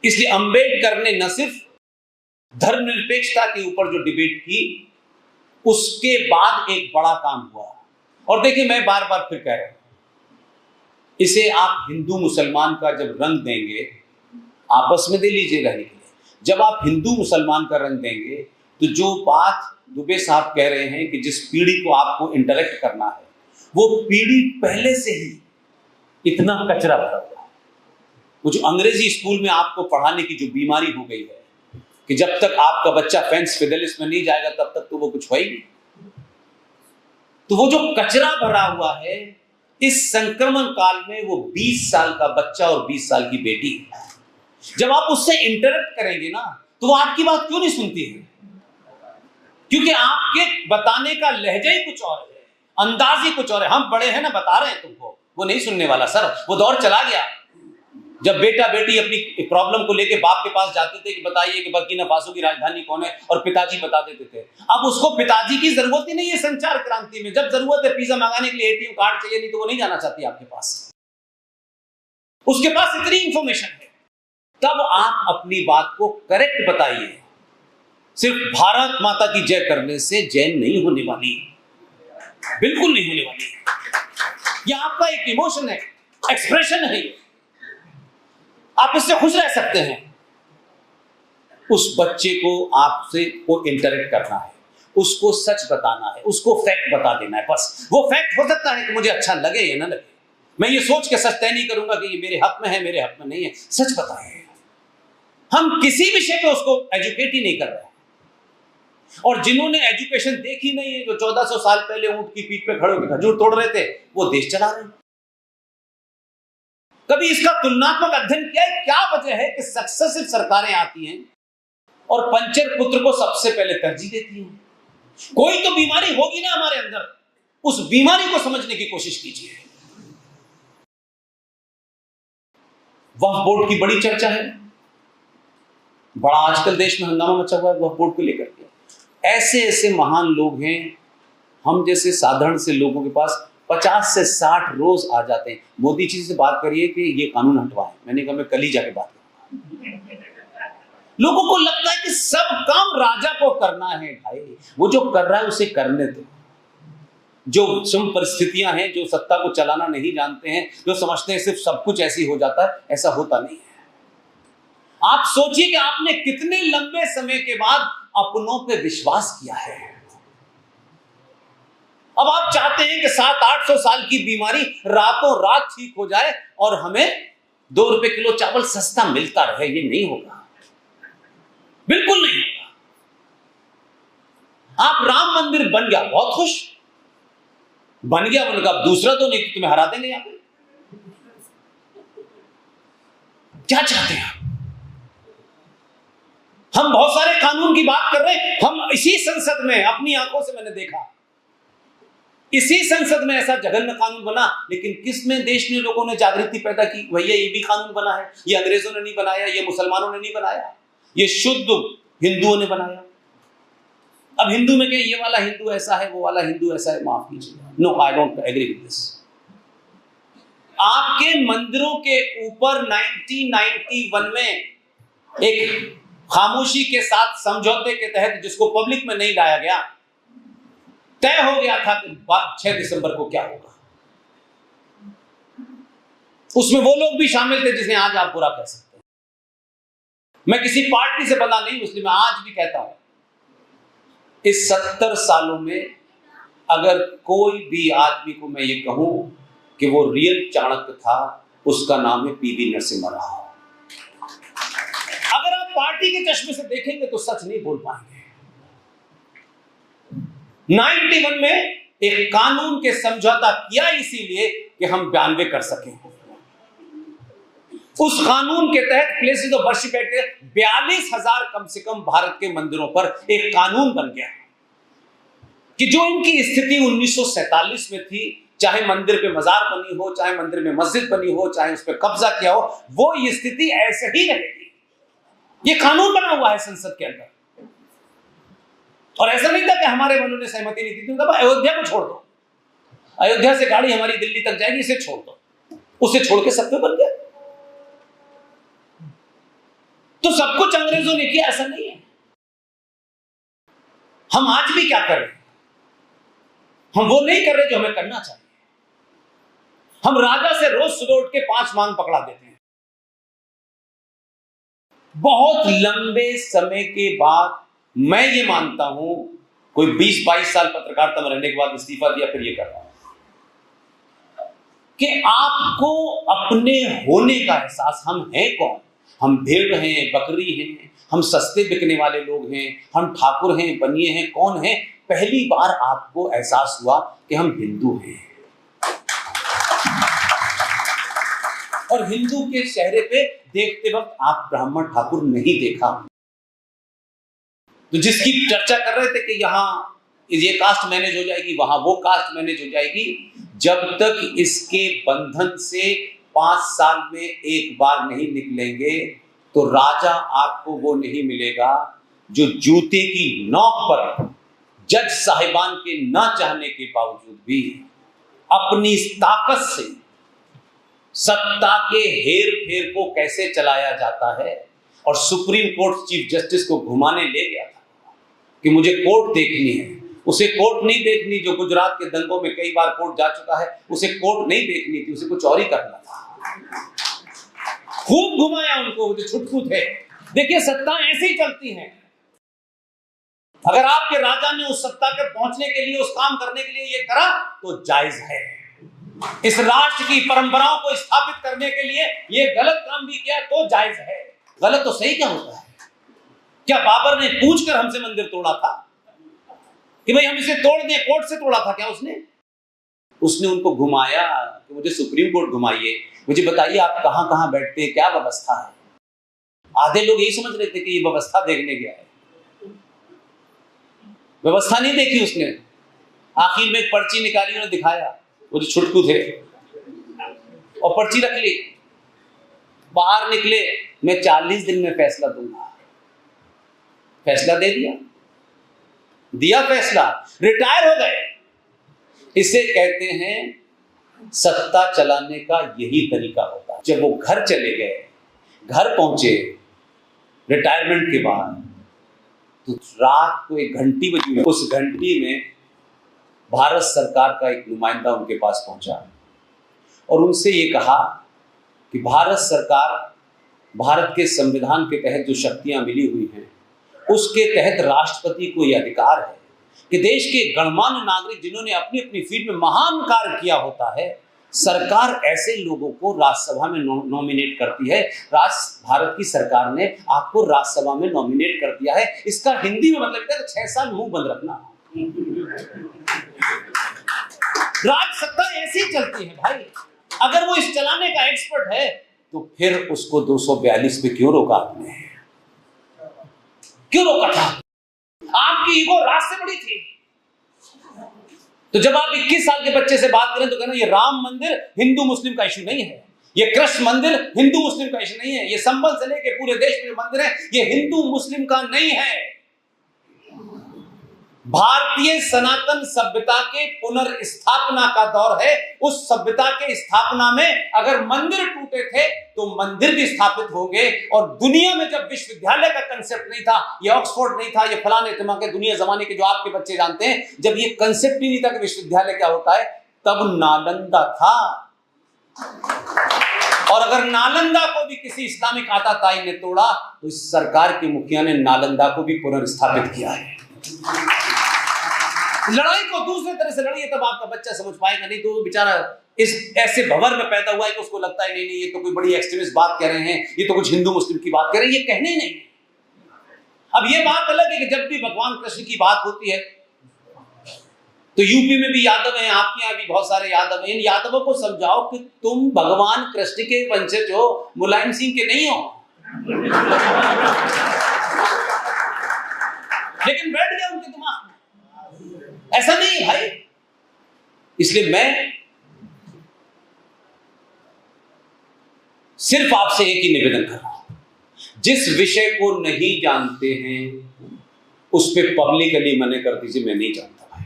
इसलिए अंबेडकर ने न सिर्फ धर्मनिरपेक्षता के ऊपर जो डिबेट की, उसके बाद एक बड़ा काम हुआ। और देखिए मैं बार बार फिर कह रहा हूं, इसे आप हिंदू मुसलमान का जब रंग देंगे, आपस में दे लीजिए रहने के लिए, जब आप हिंदू मुसलमान का रंग देंगे तो जो बात दुबे साहब कह रहे हैं कि जिस पीढ़ी को आपको इंटरेक्ट करना है, वो पीढ़ी पहले से ही इतना कचरा भरा हुआ है। वो जो अंग्रेजी स्कूल में आपको पढ़ाने की जो बीमारी हो गई है कि जब तक आपका बच्चा फेंस फिडेलिस में नहीं जाएगा तब तक तो वो कुछ होएगी। तो वो जो कचरा भरा हुआ है, इस संक्रमण काल में वो 20 साल का बच्चा और 20 साल की बेटी, जब आप उससे इंटरेक्ट करेंगे ना, तो वो आपकी बात क्यों नहीं सुनती है? क्योंकि आपके बताने का लहजा ही कुछ और है, अंदाज ही कुछ और है। हम बड़े हैं ना, बता रहे हैं तुमको, वो नहीं सुनने वाला सर। वो दौर चला गया जब बेटा बेटी अपनी प्रॉब्लम को लेके बाप के पास जाते थे कि बताइए कि बर्किना फासो की राजधानी कौन है, और पिताजी बता देते थे। अब उसको पिताजी की जरूरत ही नहीं है संचार क्रांति में। जब जरूरत है पिज्जा मंगाने के लिए एटीएम कार्ड चाहिए, नहीं तो वो नहीं जाना चाहती आपके पास। उसके पास इतनी इंफॉर्मेशन है। तब आप अपनी बात को करेक्ट बताइए। सिर्फ भारत माता की जय करने से जय नहीं होने वाली, बिल्कुल नहीं होने वाली। यह आपका एक इमोशन है, एक्सप्रेशन है, आप इससे खुश रह सकते हैं। उस बच्चे को आपसे को इंटरेक्ट करना है, उसको सच बताना है, उसको फैक्ट बता देना है। बस वो फैक्ट हो सकता है कि मुझे अच्छा लगे या ना लगे, मैं ये सोच के सच तय नहीं करूंगा कि ये मेरे हक में है, मेरे हक में नहीं है। सच बताए। हम किसी विषय पे उसको एजुकेट ही नहीं कर रहे हैं। और जिन्होंने एजुकेशन देखी नहीं है, जो 1400 साल पहले ऊंट की पीठ पे खड़े होकर खजूर तोड़ रहे थे, वो देश चला रहे हैं। कभी इसका तुलनात्मक अध्ययन किया है? क्या वजह है कि सक्सेसिव सरकारें आती हैं और पंचर पुत्र को सबसे पहले तरजीह देती हैं? कोई तो बीमारी होगी ना हमारे अंदर, उस बीमारी को समझने की कोशिश कीजिए। वक्फ बोर्ड की बड़ी चर्चा है, बड़ा आजकल देश में हंगामा मचा हुआ है वक्फ बोर्ड को लेकर के। ऐसे ऐसे महान लोग हैं, हम जैसे साधारण से लोगों के पास 50 से 60 रोज आ जाते हैं, मोदी जी से बात करिए कि ये कानून हटवाएं। मैंने कहा मैं कल ही जाके बात करूंगा। लोगों को लगता है कि सब काम राजा को करना है। भाई वो जो कर रहा है उसे करने दो। जो सम परिस्थितियां हैं, जो सत्ता को चलाना नहीं जानते हैं, जो समझते हैं सिर्फ सब कुछ ऐसे ही हो जाता है, ऐसा होता नहीं है। आप सोचिए कि आपने कितने लंबे समय के बाद अपनों पे विश्वास किया है। अब आप चाहते हैं कि 700-800 साल की बीमारी रातों रात ठीक हो जाए और हमें 2 रुपए किलो चावल सस्ता मिलता रहे। ये नहीं होगा, बिल्कुल नहीं होगा। आप राम मंदिर बन गया, बहुत खुश, बन गया, उनका दूसरा तो नहीं, तुम्हें हरा देंगे यहां पे। क्या चाहते हैं आप? हम बहुत सारे कानून की बात कर रहे हैं। हम इसी संसद में, अपनी आंखों से मैंने देखा, इसी संसद में ऐसा जघन्य कानून बना, लेकिन किसमें देश ने, लोगों ने जागृति पैदा की, भैया ये भी कानून बना है, ये अंग्रेजों ने नहीं बनाया, ये मुसलमानों ने नहीं बनाया, ये शुद्ध हिंदुओं ने बनाया। अब हिंदू में कहें ये वाला हिंदू ऐसा है, वो वाला हिंदू ऐसा है, माफ कीजिए, no I don't agree with this. आपके मंदिरों के ऊपर 1991 में एक खामोशी के साथ समझौते के तहत, जिसको पब्लिक में नहीं लाया गया, तय हो गया था कि 6 दिसंबर को क्या होगा। उसमें वो लोग भी शामिल थे जिन्हें आज आप बुरा कह सकते हैं। मैं किसी पार्टी से बंधा नहीं, इसलिए मैं आज भी कहता हूं, इस 70 सालों में अगर कोई भी आदमी को मैं ये कहूं कि वो रियल चाणक्य था, उसका नाम है पीवी नरसिम्हा राव। अगर आप पार्टी के चश्मे से देखेंगे तो सच नहीं बोल पाएंगे। 91 में एक कानून के समझौता किया इसीलिए कि हम 92 कर सकें। उस कानून के तहत प्लेसेस ऑफ वर्शिप एक्ट 42,000 कम से कम भारत के मंदिरों पर एक कानून बन गया कि जो इनकी स्थिति 1947 में थी, चाहे मंदिर पे मजार बनी हो, चाहे मंदिर में मस्जिद बनी हो, चाहे उस पर कब्जा किया हो, वो ये स्थिति ऐसे ही रहेगी। ये कानून बना हुआ है संसद के अंदर। और ऐसा नहीं था कि हमारे वालों ने सहमति नहीं दी थी, अयोध्या को छोड़ दो, अयोध्या से गाड़ी हमारी दिल्ली तक जाएगी, इसे छोड़ दो, उसे छोड़ के सब पे बन गया। तो सब कुछ अंग्रेजों ने किया, ऐसा नहीं है। हम आज भी क्या कर रहे हैं? हम वो नहीं कर रहे जो हमें करना चाहिए। हम राजा से रोज सुबह उठ के 5 मांग पकड़ा देते हैं। बहुत लंबे समय के बाद मैं ये मानता हूं, कोई 20-22 साल पत्रकारिता में रहने के बाद इस्तीफा दिया, फिर ये कर रहा हूं कि आपको अपने होने का एहसास, हम हैं कौन, हम भेड़ हैं, बकरी हैं, हम सस्ते बिकने वाले लोग हैं, हम ठाकुर हैं, बनिए हैं, कौन हैं? पहली बार आपको एहसास हुआ कि हम हिंदू हैं। और हिंदू के चेहरे पे देखते वक्त आप ब्राह्मण ठाकुर नहीं देखा। तो जिसकी चर्चा कर रहे थे कि यहां ये कास्ट मैनेज हो जाएगी, वहां वो कास्ट मैनेज हो जाएगी, जब तक इसके बंधन से 5 साल में एक बार नहीं निकलेंगे तो राजा आपको वो नहीं मिलेगा जो जूते की नोक पर जज साहिबान के ना चाहने के बावजूद भी अपनी ताकत से सत्ता के हेर फेर को कैसे चलाया जाता है। और सुप्रीम कोर्ट चीफ जस्टिस को घुमाने ले गया था कि मुझे कोर्ट देखनी है। उसे कोर्ट नहीं देखनी जो गुजरात के दंगों में कई बार कोर्ट जा चुका है, उसे कोर्ट नहीं देखनी थी, उसे कुछ और ही करना था। खूब घुमाया उनको, जो छुटकू थे। देखिए सत्ता ऐसे ही चलती है। अगर आपके राजा ने उस सत्ता के पहुंचने के लिए, उस काम करने के लिए ये करा तो जायज है। इस राष्ट्र की परंपराओं को स्थापित करने के लिए ये गलत काम भी किया तो जायज है। गलत तो सही क्या होता है? क्या बाबर ने पूछकर हमसे मंदिर तोड़ा था कि भाई हम इसे तोड़ दें? कोर्ट से तोड़ा था क्या उसने? उसने उनको घुमाया कि मुझे सुप्रीम कोर्ट घुमाइए, मुझे बताइए आप कहां कहां बैठते हैं, क्या व्यवस्था है। आधे लोग यही समझ रहे थे कि ये व्यवस्था देखने गया है। व्यवस्था नहीं देखी उसने। आखिर में एक पर्ची निकाली, उन्हें दिखाया, वो जो छुटकू थे, और पर्ची रख ली। बाहर निकले, मैं 40 दिन में फैसला दूंगा। फैसला दे दिया फैसला, रिटायर हो गए। इसे कहते हैं सत्ता चलाने का यही तरीका होता है। जब वो घर चले गए, घर पहुंचे रिटायरमेंट के बाद, तो रात को एक घंटी बजी। उस घंटी में भारत सरकार का एक नुमाइंदा उनके पास पहुंचा और उनसे ये कहा कि भारत सरकार, भारत के संविधान के तहत जो शक्तियां मिली हुई हैं, उसके तहत राष्ट्रपति को यह अधिकार है कि देश के गणमान्य नागरिक जिन्होंने अपनी अपनी फील्ड में महान कार्य किया होता है, सरकार ऐसे लोगों को राज्यसभा में नॉमिनेट करती है। भारत की सरकार ने आपको राज्यसभा में नॉमिनेट कर दिया है। इसका हिंदी में मतलब है 6 साल मुंह बंद रखना। राज सत्ता ऐसी चलती है भाई। अगर वो इस चलाने का एक्सपर्ट है तो फिर उसको 242 पे क्यों रोका आपने? क्यों रोका था? आपकी ईगो राज से बड़ी थी। तो जब आप 21 साल के बच्चे से बात करें तो कहना ये राम मंदिर हिंदू मुस्लिम का इश्यू नहीं है, ये कृष्ण मंदिर हिंदू मुस्लिम का इश्यू नहीं है, ये संबल से लेके पूरे देश में मंदिर है, ये हिंदू मुस्लिम का नहीं है। भारतीय सनातन सभ्यता के पुनर्स्थापना का दौर है। उस सभ्यता के स्थापना में अगर मंदिर टूटे थे तो मंदिर भी स्थापित होंगे। और दुनिया में जब विश्वविद्यालय का कंसेप्ट नहीं था, ये ऑक्सफोर्ड नहीं था, ये फलाने के दुनिया जमाने के जो आपके बच्चे जानते हैं, जब ये कंसेप्ट ही नहीं था कि विश्वविद्यालय क्या होता है, तब नालंदा था। और अगर नालंदा को भी किसी इस्लामिक आताताई ने तोड़ा तो इस सरकार के मुखिया ने नालंदा को भी पुनर्स्थापित किया है। लड़ाई को दूसरे तरह से लड़िए तब आपका बच्चा समझ पाएगा, नहीं तो वो बेचारा इस ऐसे भंवर में पैदा हुआ है कि उसको लगता है नहीं ये तो कोई बड़ी एक्सट्रीमिस्ट बात कह रहे हैं, ये तो कुछ हिंदू मुस्लिम की बात कह रहे हैं, ये कहने ही नहीं। अब ये बात अलग है कि जब भी भगवान कृष्ण की बात होती है तो यूपी में भी यादव हैं, आपके यहाँ भी बहुत सारे यादव हैं। इन यादवों को समझाओ कि तुम भगवान कृष्ण के वंशज हो, मुलायम सिंह के नहीं हो। लेकिन बैठ गया उनके दिमाग में, ऐसा नहीं है भाई। इसलिए मैं सिर्फ आपसे एक ही निवेदन कर रहा हूं, जिस विषय को नहीं जानते हैं उस पे पब्लिकली मना कर दीजिए, मैं नहीं जानता भाई।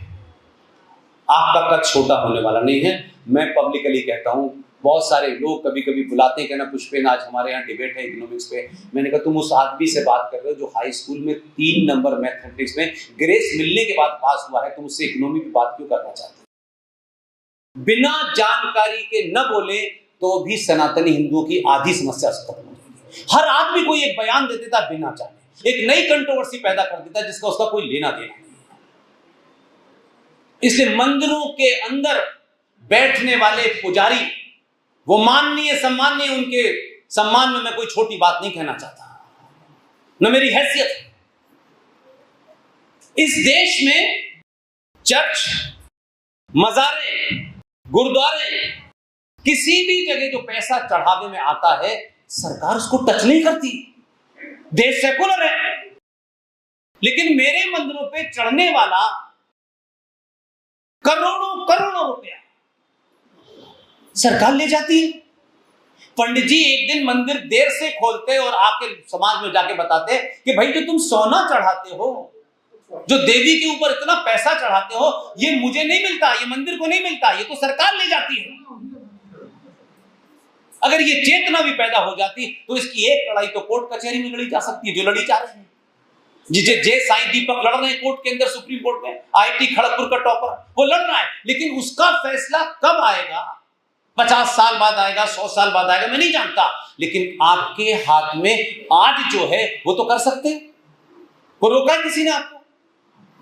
आपका कद छोटा होने वाला नहीं है। मैं पब्लिकली कहता हूं, बहुत सारे लोग कभी कभी बुलाते हैं, कहना पुष्पेन आज हमारे यहाँ डिबेट है इकोनॉमिक्स पे। मैंने कहा तुम उस आदमी से बात कर रहे हो जो हाई स्कूल में 3 नंबर मैथमेटिक्स में ग्रेस मिलने के बाद पास हुआ है, तुम उससे इकोनॉमी की बात क्यों करना चाहते हो? बिना जानकारी के न बोले तो भी सनातनी हिंदुओं की आधी समस्या खत्म हो जाएगी। हर आदमी कोई एक बयान दे देता बिना जाने, एक नई कंट्रोवर्सी पैदा कर देता जिसका उसका कोई लेना देना नहीं। इसलिए मंदिरों के अंदर बैठने वाले पुजारी, वो माननीय सम्माननीय, उनके सम्मान में मैं कोई छोटी बात नहीं कहना चाहता, न मेरी हैसियत। इस देश में चर्च, मजारे, गुरुद्वारे, किसी भी जगह जो पैसा चढ़ावे में आता है सरकार उसको टच नहीं करती। देश सेकुलर है, लेकिन मेरे मंदिरों पे चढ़ने वाला करोड़ों करोड़ों रुपया सरकार ले जाती है। पंडित जी एक दिन मंदिर देर से खोलते और आके समाज में जाके बताते कि भाई जो तुम सोना चढ़ाते हो, जो देवी के ऊपर इतना पैसा चढ़ाते हो, ये मुझे नहीं मिलता, ये मंदिर को नहीं मिलता, ये तो सरकार ले जाती है। अगर ये चेतना भी पैदा हो जाती तो इसकी एक लड़ाई तो कोर्ट कचहरी में लड़ी जा सकती है, जो लड़ी जा रहे हैं। जे साई दीपक लड़ रहे हैं कोर्ट के अंदर, सुप्रीम कोर्ट में, आईआईटी खड़गपुर का टॉपर वो लड़ रहा है, लेकिन उसका फैसला कब आएगा? 50 साल बाद आएगा, 100 साल बाद आएगा, मैं नहीं जानता। लेकिन आपके हाथ में आज जो है वो तो कर सकते हैं। वो रोका है किसी ने आपको?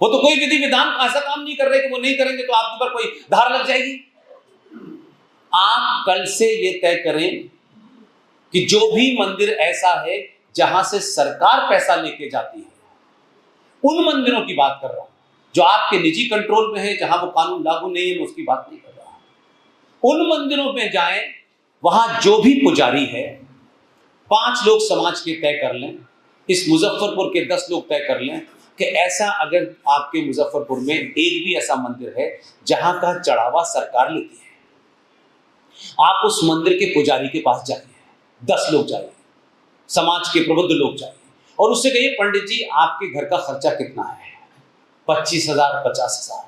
वो तो कोई विधि विधान ऐसा काम नहीं कर रहे कि वो नहीं करेंगे तो आपके ऊपर कोई धार लग जाएगी। आप कल से ये तय करें कि जो भी मंदिर ऐसा है जहां से सरकार पैसा लेके जाती है, उन मंदिरों की बात कर रहा हूं जो आपके निजी कंट्रोल में है, जहां वो कानून लागू नहीं है, मैं उसकी बात नहीं कर रहा हूं। उन मंदिरों में जाएं, वहां जो भी पुजारी है 5 लोग समाज के तय कर लें, इस मुजफ्फरपुर के 10 लोग तय कर लें, कि ऐसा अगर आपके मुजफ्फरपुर में एक भी ऐसा मंदिर है जहां का चढ़ावा सरकार लेती है, आप उस मंदिर के पुजारी के पास जाइए, 10 लोग जाइए, समाज के प्रबुद्ध लोग जाइए और उससे कहिए पंडित जी आपके घर का खर्चा कितना है? 25,000, 50,000।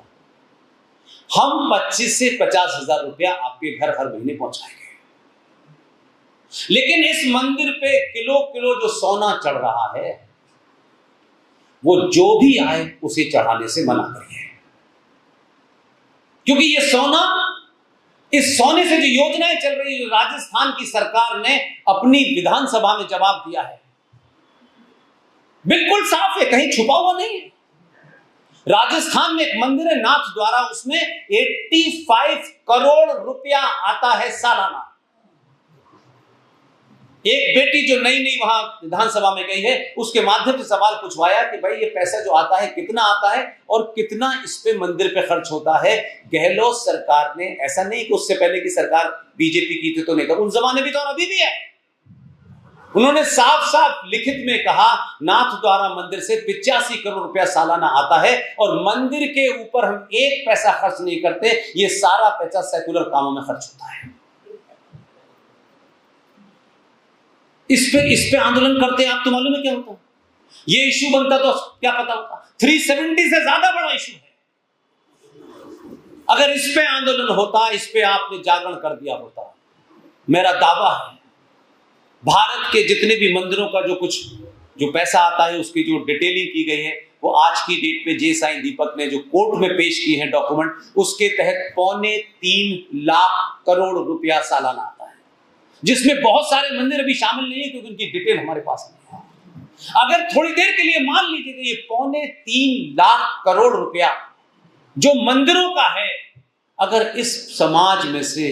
हम 25 से 50,000 रुपया आपके घर हर महीने पहुंचाएंगे। लेकिन इस मंदिर पे किलो किलो जो सोना चढ़ रहा है, वो जो भी आए उसे चढ़ाने से मना करिए, क्योंकि ये सोना, इस सोने से जो योजनाएं चल रही है, राजस्थान की सरकार ने अपनी विधानसभा में जवाब दिया है, बिल्कुल साफ है, कहीं छुपा हुआ नहीं है। राजस्थान में एक मंदिर है नाथ द्वारा, उसमें 85 करोड़ रुपया आता है सालाना। एक बेटी जो नई नई वहां विधानसभा में गई है, उसके माध्यम से सवाल पूछवाया कि भाई ये पैसा जो आता है कितना आता है और कितना इस पे मंदिर पे खर्च होता है। गहलोत सरकार ने, ऐसा नहीं कि उससे पहले की सरकार बीजेपी की थी तो नहीं था, उन जमाने भी तो और अभी भी है, उन्होंने साफ साफ लिखित में कहा नाथ द्वारा मंदिर से 85 करोड़ रुपया सालाना आता है और मंदिर के ऊपर हम एक पैसा खर्च नहीं करते, ये सारा पैसा सेकुलर कामों में खर्च होता है। इस पे आंदोलन करते आप तो मालूम है क्या होता? ये इश्यू बनता तो क्या पता होता, 370 से ज्यादा बड़ा इश्यू है। अगर इस पे आंदोलन होता, इस पे आपने जागरण कर दिया होता, मेरा दावा है भारत के जितने भी मंदिरों का जो पैसा आता है उसकी जो डिटेलिंग की गई है, वो आज की डेट में जे साईं दीपक ने जो कोर्ट में पेश की है डॉक्यूमेंट, उसके तहत 2.25 लाख करोड़ रुपया सालाना आता है, जिसमें बहुत सारे मंदिर अभी शामिल नहीं है क्योंकि उनकी डिटेल हमारे पास नहीं है। अगर थोड़ी देर के लिए मान लीजिए कि ये 2.25 लाख करोड़ रुपया जो मंदिरों का है, अगर इस समाज में से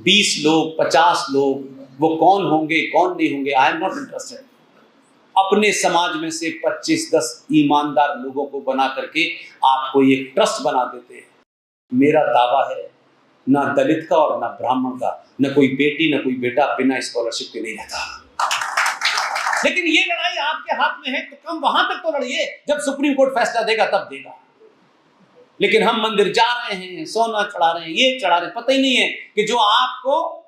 20 लोग, 50 लोग, वो कौन होंगे कौन नहीं होंगे, आई एम नॉट इंटरेस्टेड, अपने समाज में से 25-10 ईमानदार लोगों को बना करके आपको ये ट्रस्ट बना देते हैं, मेरा दावा है ना दलित का और ना ब्राह्मण का, ना कोई बेटी ना कोई बेटा बिना स्कॉलरशिप के नहीं रहता। लेकिन ये लड़ाई आपके हाथ में है तो कम वहां तक तो लड़िए जब सुप्रीम कोर्ट फैसला देगा तब देगा। लेकिन हम मंदिर जा रहे हैं, सोना चढ़ा रहे हैं, ये चढ़ा रहे हैं, पता ही नहीं है कि जो आपको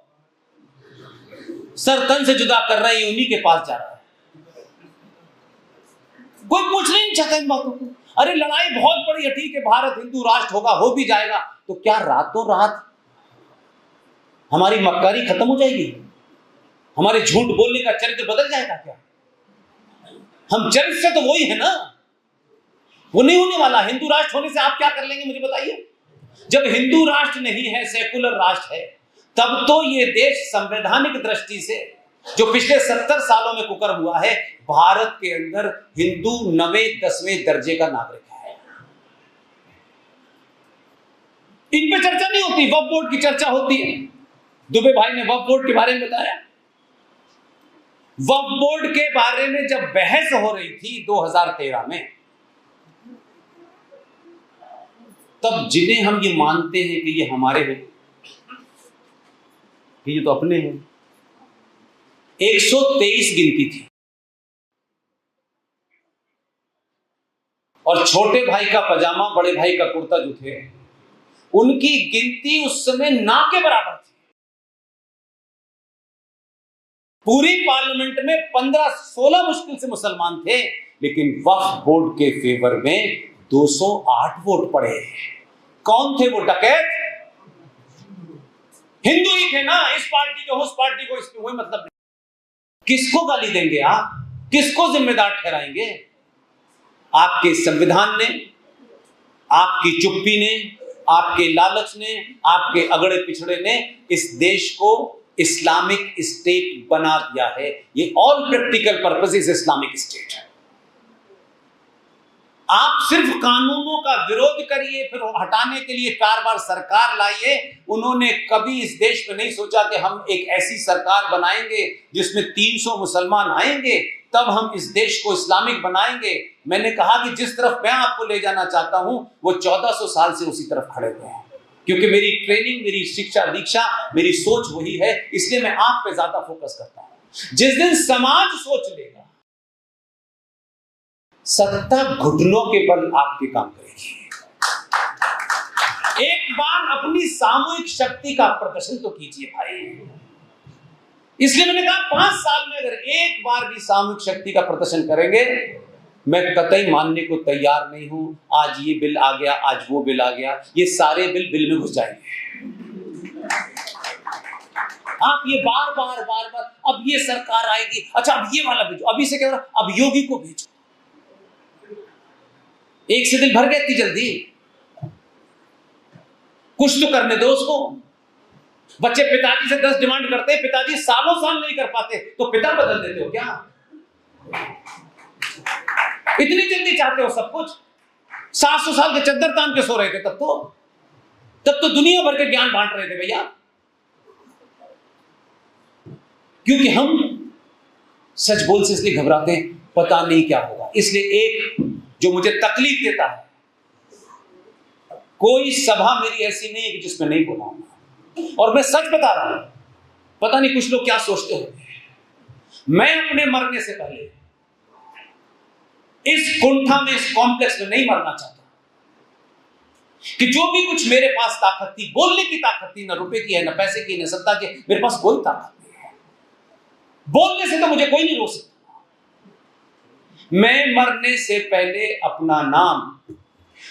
सर तन से जुदा कर रहे हैं उन्हीं के पास जा रहा है। कोई पूछ नहीं चाहता इन बातों को। अरे लड़ाई बहुत बड़ी है, ठीक है, भारत हिंदू राष्ट्र होगा, हो भी जाएगा, तो क्या रातों रात हमारी मक्कारी खत्म हो जाएगी? हमारे झूठ बोलने का चरित्र बदल जाएगा क्या? हम चरित्र से तो वही है ना, वो नहीं होने वाला। हिंदू राष्ट्र होने से आप क्या कर लेंगे मुझे बताइए? जब हिंदू राष्ट्र नहीं है, सेकुलर राष्ट्र है, तब तो ये देश संवैधानिक दृष्टि से जो पिछले 70 सालों में कुकर्म हुआ है, भारत के अंदर हिंदू 9वें-10वें दर्जे का नागरिक है। इन पे चर्चा नहीं होती, वक्फ बोर्ड की चर्चा होती है। दुबे भाई ने वक्फ बोर्ड के बारे में बताया। वक्फ बोर्ड के बारे में जब बहस हो रही थी 2013 में, तब जिन्हें हम ये मानते हैं कि ये हमारे हैं, कि ये तो अपने हैं, 123 गिनती थी और छोटे भाई का पजामा, बड़े भाई का कुर्ता जो थे, उनकी गिनती उस समय ना के बराबर थी। पूरी पार्लियामेंट में 15-16 मुश्किल से मुसलमान थे, लेकिन वक्फ बोर्ड के फेवर में 208 वोट पड़े। कौन थे वो डकैत? हिंदू ही थे ना, इस पार्टी को उस पार्टी को, इसमें कोई मतलब नहीं। किसको गाली देंगे आप? किसको जिम्मेदार ठहराएंगे? आपके संविधान ने, आपकी चुप्पी ने, आपके लालच ने, आपके अगड़े पिछड़े ने इस देश को इस्लामिक स्टेट बना दिया है। ये all practical purpose is Islamic state है। आप सिर्फ कानूनों का विरोध करिए, फिर हटाने के लिए बार-बार सरकार लाइए। उन्होंने कभी इस देश में नहीं सोचा कि हम एक ऐसी सरकार बनाएंगे जिसमें 300 मुसलमान आएंगे, तब हम इस देश को इस्लामिक बनाएंगे। मैंने कहा कि जिस तरफ मैं आपको ले जाना चाहता हूं, वो 1400 साल से उसी तरफ खड़े हुए हैं, क्योंकि मेरी ट्रेनिंग, मेरी शिक्षा दीक्षा, मेरी सोच वही है। इसलिए मैं आप पे ज्यादा फोकस करता हूं। जिस दिन समाज सोच लेगा, सत्ता घुटनों के बल आपके काम करेगी। एक बार अपनी सामूहिक शक्ति का प्रदर्शन तो कीजिए भाई। इसलिए मैंने कहा 5 साल में अगर एक बार भी सामूहिक शक्ति का प्रदर्शन करेंगे, मैं कतई मानने को तैयार नहीं हूं आज ये बिल आ गया, आज वो बिल आ गया, ये सारे बिल में घुस जाएंगे। आप ये बार बार अब ये सरकार आएगी, अच्छा अब ये वाला भेजो, अभी से क्या हो रहा, अब योगी को भेजो। एक से दिल भर गया इतनी जल्दी? कुछ तो करने दो उसको। बच्चे पिताजी से 10 डिमांड करते हैं, पिताजी सालों साल नहीं कर पाते, तो पिता बदल देते हो क्या? इतनी जल्दी चाहते हो सब कुछ? 700 साल के चद्दर तान के सो रहे थे तब तो दुनिया भर के ज्ञान बांट रहे थे भैया। क्योंकि हम सच बोल से इसलिए घबराते हैं, पता नहीं क्या होगा। इसलिए एक जो मुझे तकलीफ देता है, कोई सभा मेरी ऐसी नहीं है कि जिसमें नहीं बोलाऊंगा। और मैं सच बता रहा हूं, पता नहीं कुछ लोग क्या सोचते होंगे, मैं अपने मरने से पहले इस कुंठा में, इस कॉम्प्लेक्स में नहीं मरना चाहता कि जो भी कुछ मेरे पास ताकत थी, बोलने की ताकत थी, ना रुपए की है, ना पैसे की, ना सत्ता की, मेरे पास कोई ताकत नहीं है। बोलने से तो मुझे कोई नहीं रोक सकता। मैं मरने से पहले अपना नाम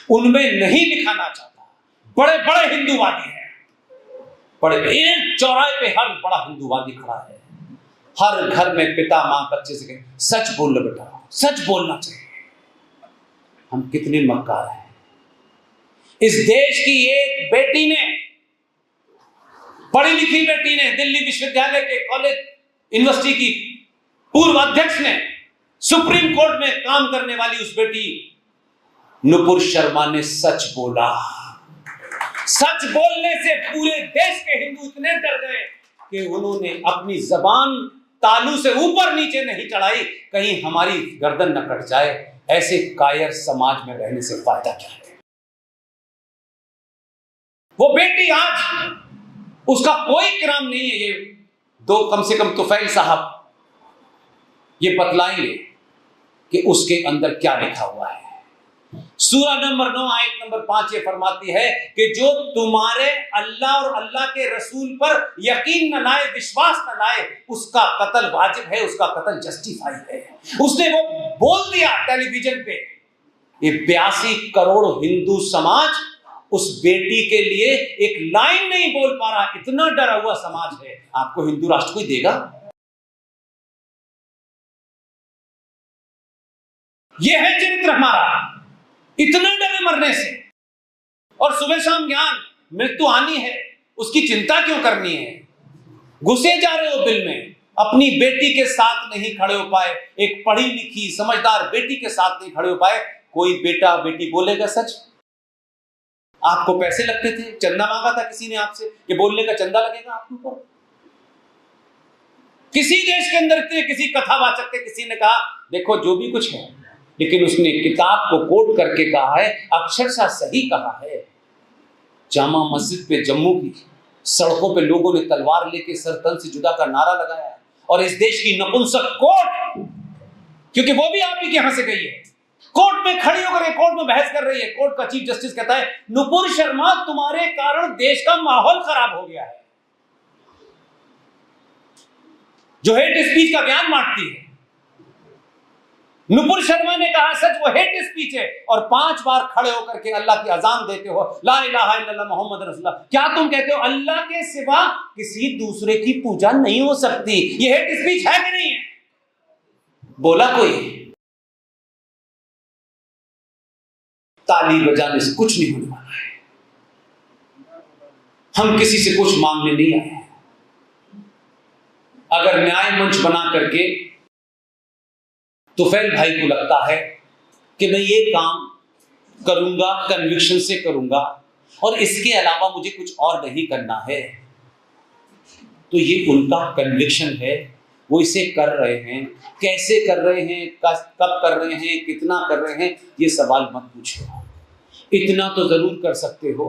उनमें नहीं लिखाना चाहता। बड़े बड़े हिंदूवादी हैं, बड़े एक चौराहे पे हर बड़ा हिंदूवादी खड़ा है, हर घर में पिता मां बच्चे से कहे सच बोल लो बेटा, सच बोलना चाहिए। हम कितने मक्कार हैं। इस देश की एक बेटी ने, पढ़ी लिखी बेटी ने, दिल्ली विश्वविद्यालय के कॉलेज यूनिवर्सिटी की पूर्व अध्यक्ष ने, सुप्रीम कोर्ट में काम करने वाली उस बेटी नुपुर शर्मा ने सच बोला। सच बोलने से पूरे देश के हिंदू इतने डर गए कि उन्होंने अपनी जबान तालू से ऊपर नीचे नहीं चढ़ाई, कहीं हमारी गर्दन न कट जाए। ऐसे कायर समाज में रहने से फायदा क्या है? वो बेटी आज, उसका कोई किराम नहीं है। ये दो कम से कम तुफैल साहब ये बतलाएंगे कि उसके अंदर क्या लिखा हुआ है। सूरा नंबर 9 आयत नंबर 5 ये फरमाती है कि जो तुम्हारे अल्लाह और अल्लाह के रसूल पर यकीन न लाए, विश्वास न लाए, उसका कत्ल वाजिब है, उसका कत्ल जस्टिफाई है। उसने वो बोल दिया टेलीविजन पे। ये 82 करोड़ हिंदू समाज उस बेटी के लिए एक लाइन नहीं बोल पा रहा, इतना डरा हुआ समाज है। आपको हिंदू राष्ट्र कोई देगा? यह है चरित्र हमारा। इतना डरे मरने से, और सुबह शाम ज्ञान, मृत्यु आनी है, उसकी चिंता क्यों करनी है? घुसे जा रहे हो बिल में, अपनी बेटी के साथ नहीं खड़े हो पाए, एक पढ़ी लिखी समझदार बेटी के साथ नहीं खड़े हो पाए। कोई बेटा बेटी बोलेगा सच? आपको पैसे लगते थे, चंदा मांगा था किसी ने आपसे कि बोलने का चंदा लगेगा आपके ऊपर? किसी देश के अंदर थे, किसी कथावाचक थे, किसी ने कहा देखो जो भी कुछ है, लेकिन उसने किताब को कोट करके कहा है, अक्षरशः सही कहा है। जामा मस्जिद पे जम्मू की सड़कों पे लोगों ने तलवार लेके सर तन से जुदा का नारा लगाया, और इस देश की नपुंसक कोर्ट, क्योंकि वो भी आप ही के यहां से गई है, कोर्ट में खड़ी होकर कोर्ट में बहस कर रही है। कोर्ट का चीफ जस्टिस कहता है नुपुर शर्मा तुम्हारे कारण देश का माहौल खराब हो गया है, जो हेट स्पीच का ज्ञान बांटती है। नुपुर शर्मा ने कहा सच वो हेट स्पीच है, और 5 बार खड़े होकर के अल्लाह की अजान देते हो, ला इलाहा इल्लल्लाह मोहम्मद रसूलुल्लाह। क्या तुम कहते हो अल्लाह के सिवा किसी दूसरे की पूजा नहीं हो सकती? ये हेट स्पीच है कि नहीं है? बोला कोई? ताली बजाने से कुछ नहीं होने वाला है। हम किसी से कुछ मांगने नहीं आए हैं। अगर न्याय मंच बना करके तुफैल भाई को लगता है कि मैं ये काम करूंगा, कन्विक्शन से करूंगा, और इसके अलावा मुझे कुछ और नहीं करना है, तो ये उनका कन्विक्शन है, वो इसे कर रहे हैं। कैसे कर रहे हैं, कब कर रहे हैं, कितना कर रहे हैं, ये सवाल मत पूछो। इतना तो जरूर कर सकते हो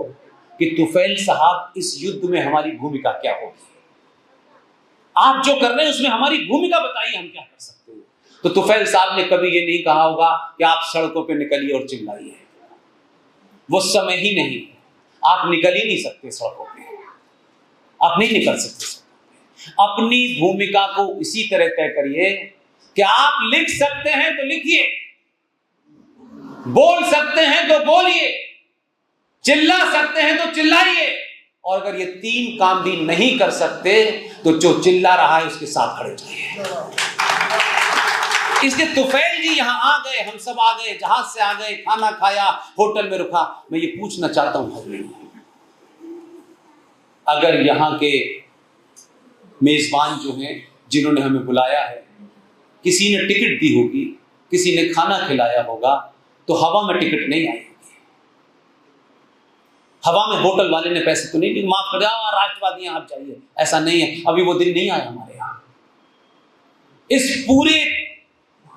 कि तुफैल साहब इस युद्ध में हमारी भूमिका क्या होगी। आप जो कर रहे हैं उसमें हमारी भूमिका बताइए, हम क्या कर सकते हैं। तो तुफैल साहब ने कभी ये नहीं कहा होगा कि आप सड़कों पे निकलिए और चिल्लाइए। वो समय ही नहीं, आप निकल ही नहीं सकते सड़कों पे, आप नहीं निकल सकते। अपनी भूमिका को इसी तरह तय करिए कि आप लिख सकते हैं तो लिखिए, बोल सकते हैं तो बोलिए, चिल्ला सकते हैं तो चिल्लाइए, और अगर ये 3 काम भी नहीं कर सकते तो जो चिल्ला रहा है उसके साथ खड़े जाइए। इसलिए तुफैल जी यहां आ गए, हम सब आ गए, जहाज से आ गए, खाना खाया, होटल में रुका। मैं ये पूछना चाहता हूं हजरीन, अगर यहां के मेजबान जो हैं जिन्होंने हमें बुलाया है, किसी ने टिकट दी होगी, किसी ने खाना खिलाया होगा, तो हवा में टिकट नहीं आई होगी। हवा में होटल वाले ने पैसे तो नहीं दिए, माफ कर जाओ राष्ट्रवादी आप जाइए, ऐसा नहीं है। अभी वो दिन नहीं आया हमारे यहां। इस पूरे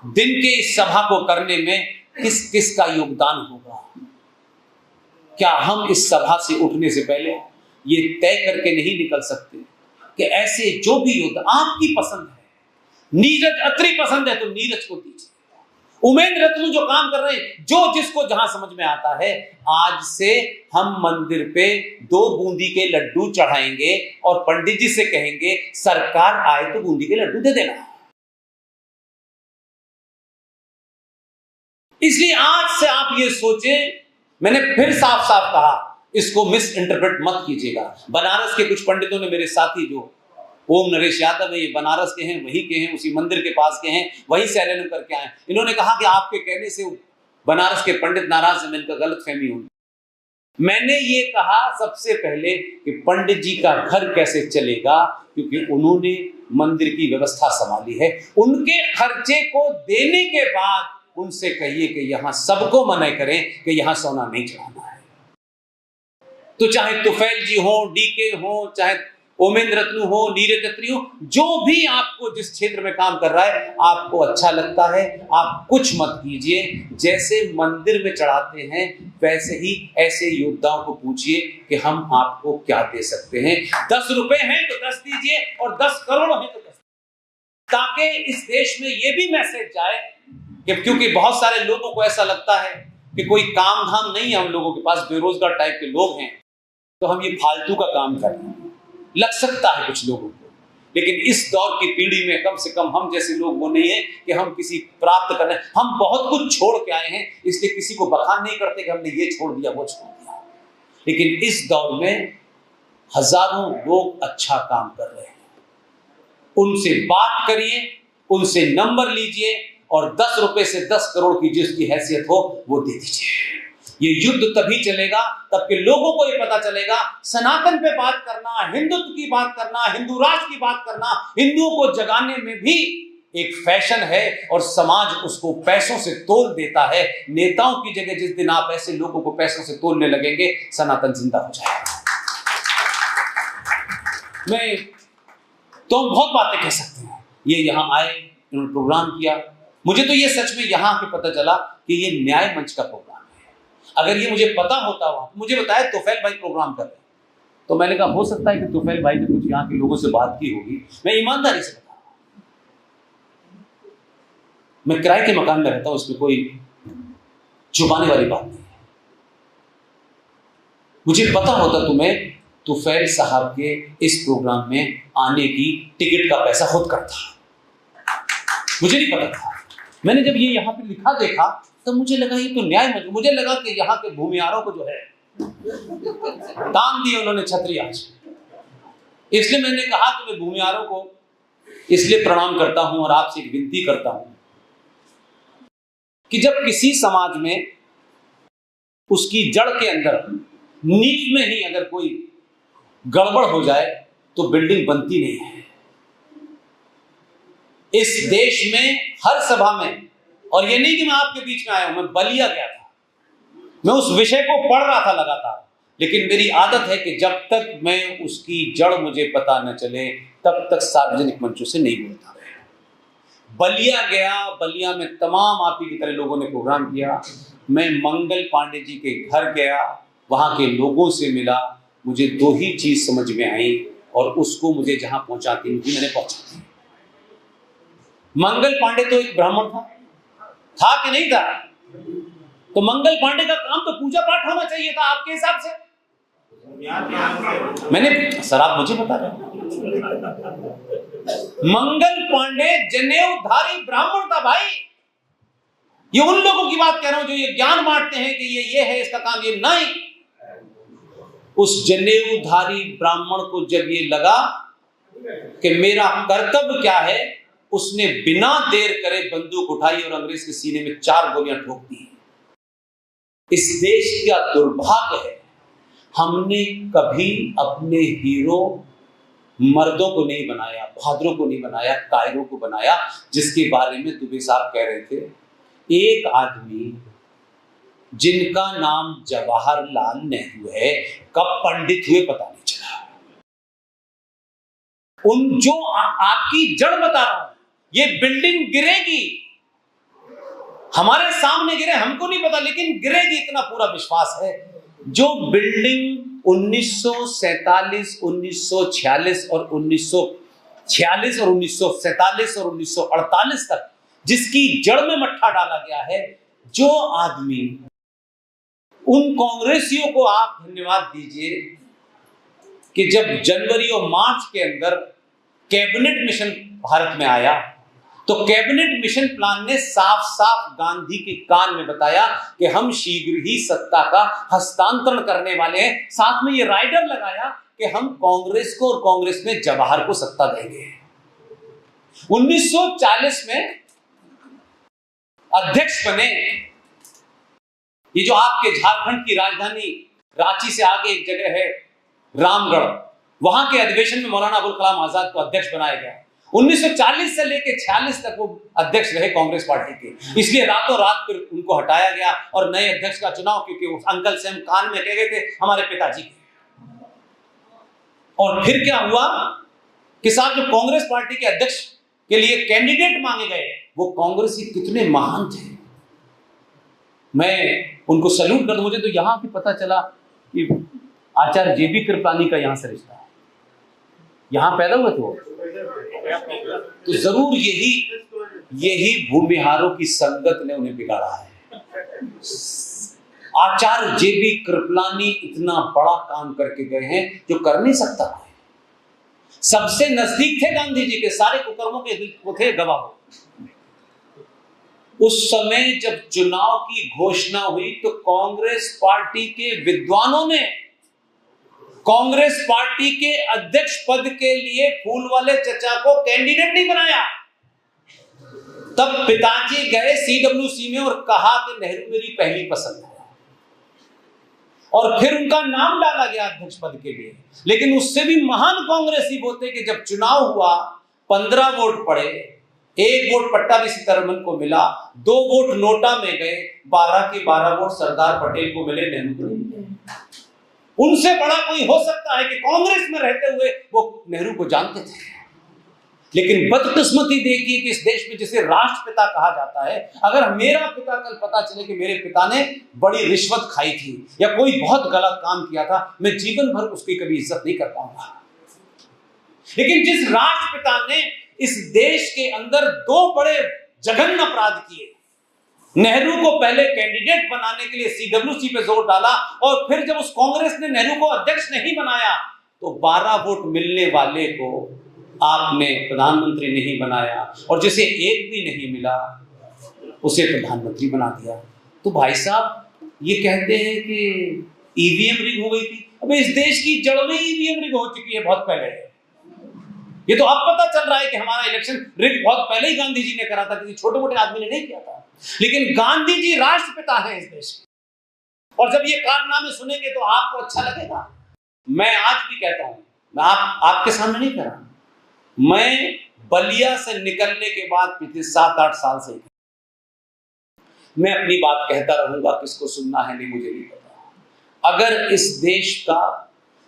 दिन के इस सभा को करने में किस किस का योगदान होगा? क्या हम इस सभा से उठने से पहले ये तय करके नहीं निकल सकते कि ऐसे जो भी योद्धा आपकी पसंद है, नीरज अत्री पसंद है तो नीरज को दीजिए, उमेंद्र रत्नू जो काम कर रहे हैं, जो जिसको जहां समझ में आता है, आज से हम मंदिर पे 2 बूंदी के लड्डू चढ़ाएंगे और पंडित जी से कहेंगे सरकार आए तो बूंदी के लड्डू दे देना। इसलिए आज से आप ये सोचें, मैंने फिर साफ साफ कहा, इसको मिस इंटरप्रेट मत कीजिएगा। बनारस के कुछ पंडितों ने, मेरे साथी जो ओम नरेश यादव है, ये बनारस के हैं, वहीं के हैं, उसी मंदिर के पास के हैं, वहीं से एलएलएम करके आए। इन्होंने कहा कि आपके कहने से बनारस के पंडित नाराज हैं, इनका गलतफहमी होगी। मैंने ये कहा सबसे पहले कि पंडित जी का घर कैसे चलेगा, क्योंकि उन्होंने मंदिर की व्यवस्था संभाली है। उनके खर्चे को देने के बाद उनसे कहिए कि यहां सबको मना करें कि यहां सोना नहीं चढ़ाना है। तो चाहे तुफैल जी हो, डीके हो, चाहे ओमेंद्र रत्नू हो, नीरज अत्री हो, जो भी आपको जिस क्षेत्र में काम कर रहा है, आपको अच्छा लगता है, आप कुछ मत कीजिए। जैसे मंदिर में चढ़ाते हैं वैसे ही ऐसे योद्धाओं को पूछिए कि हम आपको क्या दे सकते हैं। 10 रुपए हैं तो 10 दीजिए, और 10 करोड़ हैं तो 10, ताकि इस देश में यह भी मैसेज जाए कि, क्योंकि बहुत सारे लोगों को ऐसा लगता है कि कोई काम धाम नहीं है हम लोगों के पास, बेरोजगार टाइप के लोग हैं, तो हम ये फालतू का काम करें, लग सकता है कुछ लोगों को। लेकिन इस दौर की पीढ़ी में कम से कम हम जैसे लोग वो नहीं है कि हम किसी प्राप्त कर रहे हैं। हम बहुत कुछ छोड़ के आए हैं, इसलिए किसी को बखान नहीं करते कि हमने ये छोड़ दिया, वो छोड़ दिया। लेकिन इस दौर में हजारों लोग अच्छा काम कर रहे हैं, उनसे बात करिए, उनसे नंबर लीजिए, और 10 रुपए से 10 करोड़ की जिसकी हैसियत हो वो दे दीजिए। ये युद्ध तभी चलेगा तब कि लोगों को ये पता चलेगा सनातन पे बात करना, हिंदुत्व की बात करना, हिंदू राष्ट्र की बात करना, हिंदुओं को जगाने में भी एक फैशन है, और समाज उसको पैसों से तोल देता है। नेताओं की जगह जिस दिन आप ऐसे लोगों को पैसों से तोलने लगेंगे, सनातन जिंदा हो जाएगा। मैं तो बहुत बातें कह सकते हैं। ये यहां आए, इन्होंने प्रोग्राम किया, मुझे तो ये सच में यहां के पता चला कि ये न्याय मंच का प्रोग्राम है। अगर ये मुझे पता होता हुआ, मुझे बताया तुफैल भाई प्रोग्राम कर रहे हैं, तो मैंने कहा हो सकता है कि तुफैल भाई ने कुछ यहाँ के लोगों से बात की होगी। मैं ईमानदारी से बता रहा हूं, मैं किराए के मकान में रहता हूं, उसमें कोई छुपाने वाली बात नहीं है। मुझे पता होता तुम्हें तुफैल साहब के इस प्रोग्राम में आने की टिकट का पैसा खुद करता, मुझे नहीं पता था। मैंने जब ये यहाँ पे लिखा देखा तो मुझे लगा ये तो न्याय मंच, मुझे लगा कि यहाँ के भूमिहारों को जो है दान दिए उन्होंने छतरी आज। इसलिए मैंने कहा कि मैं भूमिहारों को इसलिए प्रणाम करता हूं और आपसे एक विनती करता हूं कि जब किसी समाज में उसकी जड़ के अंदर, नींव में ही अगर कोई गड़बड़ हो जाए तो बिल्डिंग बनती नहीं है। इस देश में हर सभा में, और ये नहीं कि मैं आपके बीच में आया हूं, मैं बलिया गया था, मैं उस विषय को पढ़ रहा था लगातार, लेकिन मेरी आदत है कि जब तक मैं उसकी जड़ मुझे पता न चले तब तक सार्वजनिक मंचों से नहीं बोलता। बलिया गया, बलिया में तमाम आप ही की तरह लोगों ने प्रोग्राम किया। मैं मंगल पांडे जी के घर गया, वहां के लोगों से मिला, मुझे 2 ही चीज समझ में आई, और उसको मुझे जहां पहुंचाती थी मैंने पहुंचा दी। मंगल पांडे तो एक ब्राह्मण था कि नहीं था? तो मंगल पांडे का काम तो पूजा पाठ होना चाहिए था आपके हिसाब से। मैंने सर, आप मुझे बता रहे हैं, मंगल पांडे जनेऊधारी ब्राह्मण था भाई। ये उन लोगों की बात कह रहा हूं जो ये ज्ञान बांटते हैं कि ये है इसका काम, ये नहीं। उस जनेऊधारी ब्राह्मण को जब ये लगा कि मेरा कर्तव्य क्या है, उसने बिना देर करे बंदूक उठाई और अंग्रेज के सीने में 4 गोलियां ठोक दी। इस देश का दुर्भाग्य है, हमने कभी अपने हीरो मर्दों को नहीं बनाया, बहादुरों को नहीं बनाया, कायरों को बनाया, जिसके बारे में दुबे साहब कह रहे थे। एक आदमी जिनका नाम जवाहरलाल नेहरू है, कब पंडित हुए पता नहीं चला। उन जो आपकी जड़ बता रहा हूं, ये बिल्डिंग गिरेगी, हमारे सामने गिरे हमको नहीं पता, लेकिन गिरेगी इतना पूरा विश्वास है। जो बिल्डिंग 1947, 1946 और 1946 और 1947 और 1948 तक जिसकी जड़ में मट्ठा डाला गया है, जो आदमी, उन कांग्रेसियों को आप धन्यवाद दीजिए कि जब जनवरी और मार्च के अंदर कैबिनेट मिशन भारत में आया, तो कैबिनेट मिशन प्लान ने साफ साफ गांधी के कान में बताया कि हम शीघ्र ही सत्ता का हस्तांतरण करने वाले हैं। साथ में ये राइडर लगाया कि हम कांग्रेस को और कांग्रेस में जवाहर को सत्ता देंगे। 1940 में अध्यक्ष बने, ये जो आपके झारखंड की राजधानी रांची से आगे एक जगह है रामगढ़, वहां के अधिवेशन में मौलाना अबुल कलाम आजाद को अध्यक्ष बनाया गया। 1940 से लेकर 46 तक वो अध्यक्ष रहे कांग्रेस पार्टी के, इसलिए रातों रात फिर उनको हटाया गया और नए अध्यक्ष का चुनाव, क्योंकि वो अंकल सैम कान में कह गए थे हमारे पिताजी के। और फिर क्या हुआ कि साहब जो कांग्रेस पार्टी के अध्यक्ष के लिए कैंडिडेट मांगे गए, वो कांग्रेसी कितने महान थे, मैं उनको सैल्यूट कर दूं। मुझे तो यहां भी पता चला कि आचार्य जेबी कृपलानी का यहां से रिश्ता है, यहां पैदा हुए थे वो। तो जरूर यही भूमिहारों की संगत ने उन्हें बिगाड़ा है। आचार्य जेबी कृपलानी इतना बड़ा काम करके गए हैं जो कर नहीं सकता है। सबसे नजदीक थे गांधी जी के, सारे कुकर्मों के वो थे गवाह। उस समय जब चुनाव की घोषणा हुई तो कांग्रेस पार्टी के विद्वानों ने कांग्रेस पार्टी के अध्यक्ष पद के लिए फूलवाले चचा को कैंडिडेट नहीं बनाया। तब पिताजी गए सीडब्ल्यूसी में और कहा कि नेहरू मेरी पहली पसंद है, और फिर उनका नाम डाला गया अध्यक्ष पद के लिए। लेकिन उससे भी महान कांग्रेसी वो थे कि जब चुनाव हुआ 15 वोट पड़े, 1 वोट पट्टाभी सीतारमन को मिला, 2 वोट नोटा में गए, 12 के 12 वोट सरदार पटेल को मिले, नेहरू को नहीं मिले। उनसे बड़ा कोई हो सकता है कि कांग्रेस में रहते हुए वो नेहरू को जानते थे। लेकिन बदकिस्मती देखिए कि इस देश में जिसे राष्ट्रपिता कहा जाता है, अगर मेरा पिता कल पता चले कि मेरे पिता ने बड़ी रिश्वत खाई थी या कोई बहुत गलत काम किया था, मैं जीवन भर उसकी कभी इज्जत नहीं कर पाऊंगा। लेकिन जिस राष्ट्रपिता ने इस देश के अंदर 2 बड़े जघन्य अपराध किए, नेहरू को पहले कैंडिडेट बनाने के लिए सीडब्ल्यूसी पे जोर डाला, और फिर जब उस कांग्रेस ने नेहरू को अध्यक्ष नहीं बनाया तो 12 वोट मिलने वाले को आपने प्रधानमंत्री नहीं बनाया, और जिसे 1 भी नहीं मिला उसे प्रधानमंत्री बना दिया। तो भाई साहब ये कहते हैं कि ईवीएम रिग हो गई थी। अबे इस देश की जड़ में ईवीएम रिग हो चुकी है बहुत पहले। ये तो अब पता चल रहा है कि हमारा इलेक्शन रिग बहुत पहले ही गांधी जी ने करा था, किसी छोटे मोटे आदमी ने नहीं किया था। लेकिन गांधी जी राष्ट्रपिता हैं इस देश के, और जब ये कारनामे सुनेंगे तो आपको अच्छा लगेगा। मैं आज भी कहता हूं, मैं आपके सामने नहीं कह रहा, मैं बलिया से निकलने के बाद पिछले 7-8 साल से मैं अपनी बात कहता रहूंगा, किसको सुनना है नहीं मुझे नहीं पता। अगर इस देश का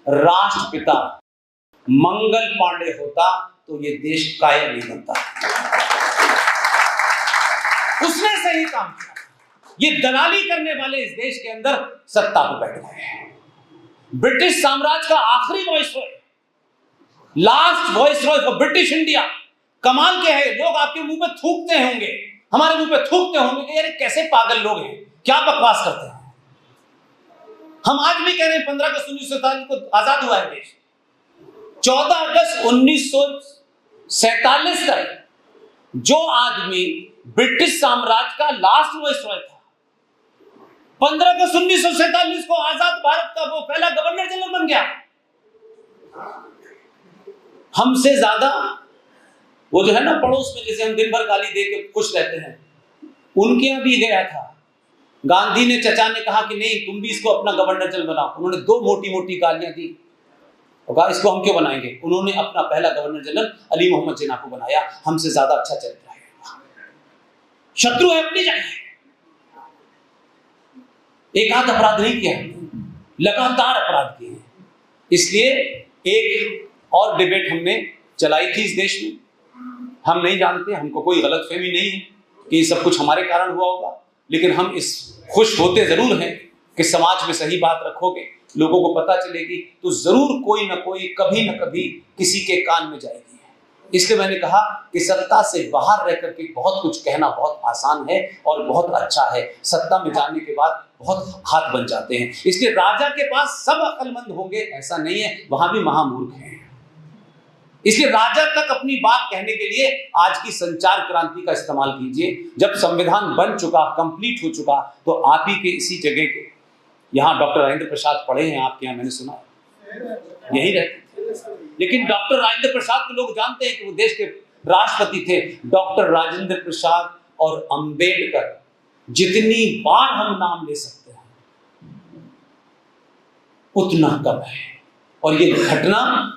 राष्ट्रपिता मंगल पांडे होता तो ये देश कायम नहीं बनता। उसने सही काम किया। ये दलाली करने वाले इस देश के अंदर सत्ता पर बैठ गए। ब्रिटिश साम्राज्य का आखिरी viceroy, last viceroy for British India कमाल क्या है, लोग आपके मुंह पे थूकते होंगे, हमारे मुंह पे थूकते होंगे कि यार कैसे पागल लोग हैं, क्या बकवास करते हैं। हम आज भी कह रहे हैं 15 अगस्त 1947 को आजाद हुआ है देश। 14 अगस्त 1947 तक जो आदमी ब्रिटिश साम्राज्य का लास्ट वाइसरॉय था, 15 अगस्त 1947 को आजाद भारत का वो पहला गवर्नर जनरल बन गया। हमसे ज्यादा वो जो है ना पड़ोस में, जैसे हम दिन भर गाली दे के खुश रहते हैं, उनके यहां भी गया था। गांधी ने, चचा ने कहा कि नहीं तुम भी इसको अपना गवर्नर जनरल बनाओ। उन्होंने 2 मोटी मोटी गालियां दी और कहा इसको हम क्यों बनाएंगे। उन्होंने अपना पहला गवर्नर जनरल अली मोहम्मद जिन्ना को बनाया। हमसे ज्यादा अच्छा चरित्र है, शत्रु है अपनी जगह, एक आध अपराध नहीं किया, लगातार अपराध किए। इसलिए एक और डिबेट हमने चलाई थी इस देश में। हम नहीं जानते, हमको कोई गलतफहमी नहीं है कि सब कुछ हमारे कारण हुआ होगा, लेकिन हम इस खुश होते जरूर हैं कि समाज में सही बात रखोगे, लोगों को पता चलेगी, तो जरूर कोई ना कोई कभी ना कभी किसी के कान में जाएगी। इसलिए मैंने कहा कि सत्ता से बाहर रह करके बहुत कुछ कहना बहुत आसान है और बहुत अच्छा है, सत्ता में जाने के बाद बहुत हाथ बन जाते हैं। इसलिए राजा के पास सब अक्लमंद होंगे ऐसा नहीं है, वहां भी महामूर्ख हैं। इसलिए राजा तक अपनी बात कहने के लिए आज की संचार क्रांति का इस्तेमाल कीजिए। जब संविधान बन चुका, कंप्लीट हो चुका, तो आप ही के इसी जगह के यहाँ डॉक्टर राजेंद्र प्रसाद पढ़े हैं आपके यहाँ, मैंने सुना यही रहते थे। लेकिन डॉक्टर राजेंद्र प्रसाद को लोग जानते हैं कि वो देश के राष्ट्रपति थे। डॉक्टर राजेंद्र प्रसाद और अंबेडकर जितनी बार हम नाम ले सकते हैं उतना कम है, और ये घटना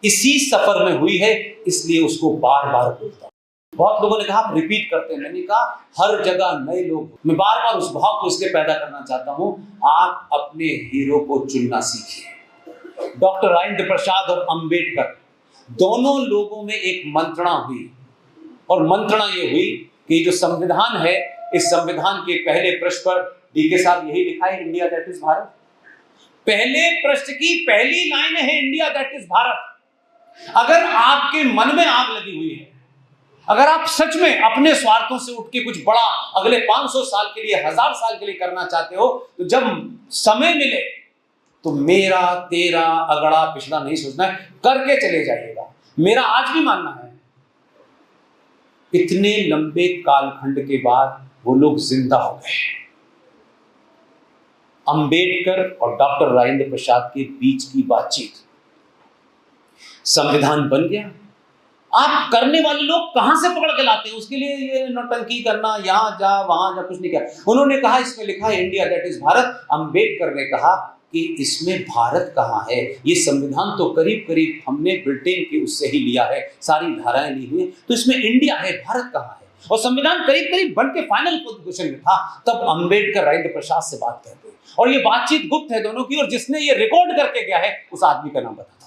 इसी सफर में हुई है, इसलिए उसको बार बार बोलता हूं। बहुत लोगों ने कहा आप रिपीट करते हैं, मैंने कहा हर जगह नए लोग, मैं बार बार उस भाव को इसलिए पैदा करना चाहता हूं, आप अपने हीरो को चुनना सीखिए। डॉक्टर राजेंद्र प्रसाद और अंबेडकर दोनों लोगों में एक मंत्रणा हुई, और मंत्रणा ये हुई कि जो संविधान है, इस संविधान के पहले पृष्ठ पर डीके साहब यही लिखा है, इंडिया दैट इज भारत। पहले पृष्ठ की पहली लाइन है इंडिया दैट इज भारत। अगर आपके मन में आग लगी हुई है, अगर आप सच में अपने स्वार्थों से उठ के कुछ बड़ा अगले 500 साल के लिए, 1000 साल के लिए करना चाहते हो, तो जब समय मिले तो मेरा तेरा अगड़ा पिछड़ा नहीं सोचना है, करके चले जाइएगा। मेरा आज भी मानना है इतने लंबे कालखंड के बाद वो लोग जिंदा हो गए। अंबेडकर और डॉक्टर राजेंद्र प्रसाद के बीच की बातचीत, संविधान बन गया। आप करने वाले लोग कहां से पकड़ के लाते हैं, उसके लिए ये नौटंकी करना, यहां जा वहां जा, कुछ नहीं किया। उन्होंने कहा इसमें लिखा है India that is Bharat. Ambedkar ने कहा कि इसमें भारत कहां है, ये संविधान तो करीब करीब हमने ब्रिटेन के उससे ही लिया है, सारी धाराएं ली हुई, तो इसमें इंडिया है, भारत कहां है। और संविधान करीब करीब बन के फाइनल पोजीशन में था, तब अंबेडकर राजेंद्र प्रसाद से बात करते हैं, और ये बातचीत गुप्त है दोनों की, और जिसने ये रिकॉर्ड करके गया है उस आदमी का नाम बताता हूं।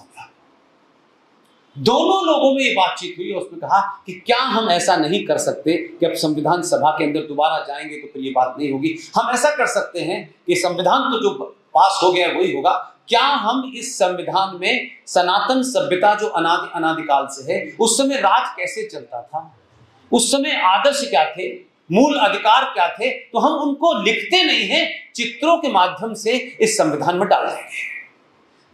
दोनों लोगों में ये बातचीत हुई और उसने कहा कि क्या हम ऐसा नहीं कर सकते कि अब संविधान सभा के अंदर दोबारा जाएंगे तो फिर ये बात नहीं होगी, हम ऐसा कर सकते हैं कि संविधान तो जो पास हो गया वही होगा, क्या हम इस संविधान में सनातन सभ्यता जो अनादिकाल से है, उस समय राज कैसे चलता था, उस समय आदर्श क्या थे, मूल अधिकार क्या थे, तो हम उनको लिखते नहीं हैं, चित्रों के माध्यम से इस संविधान में डाल देंगे।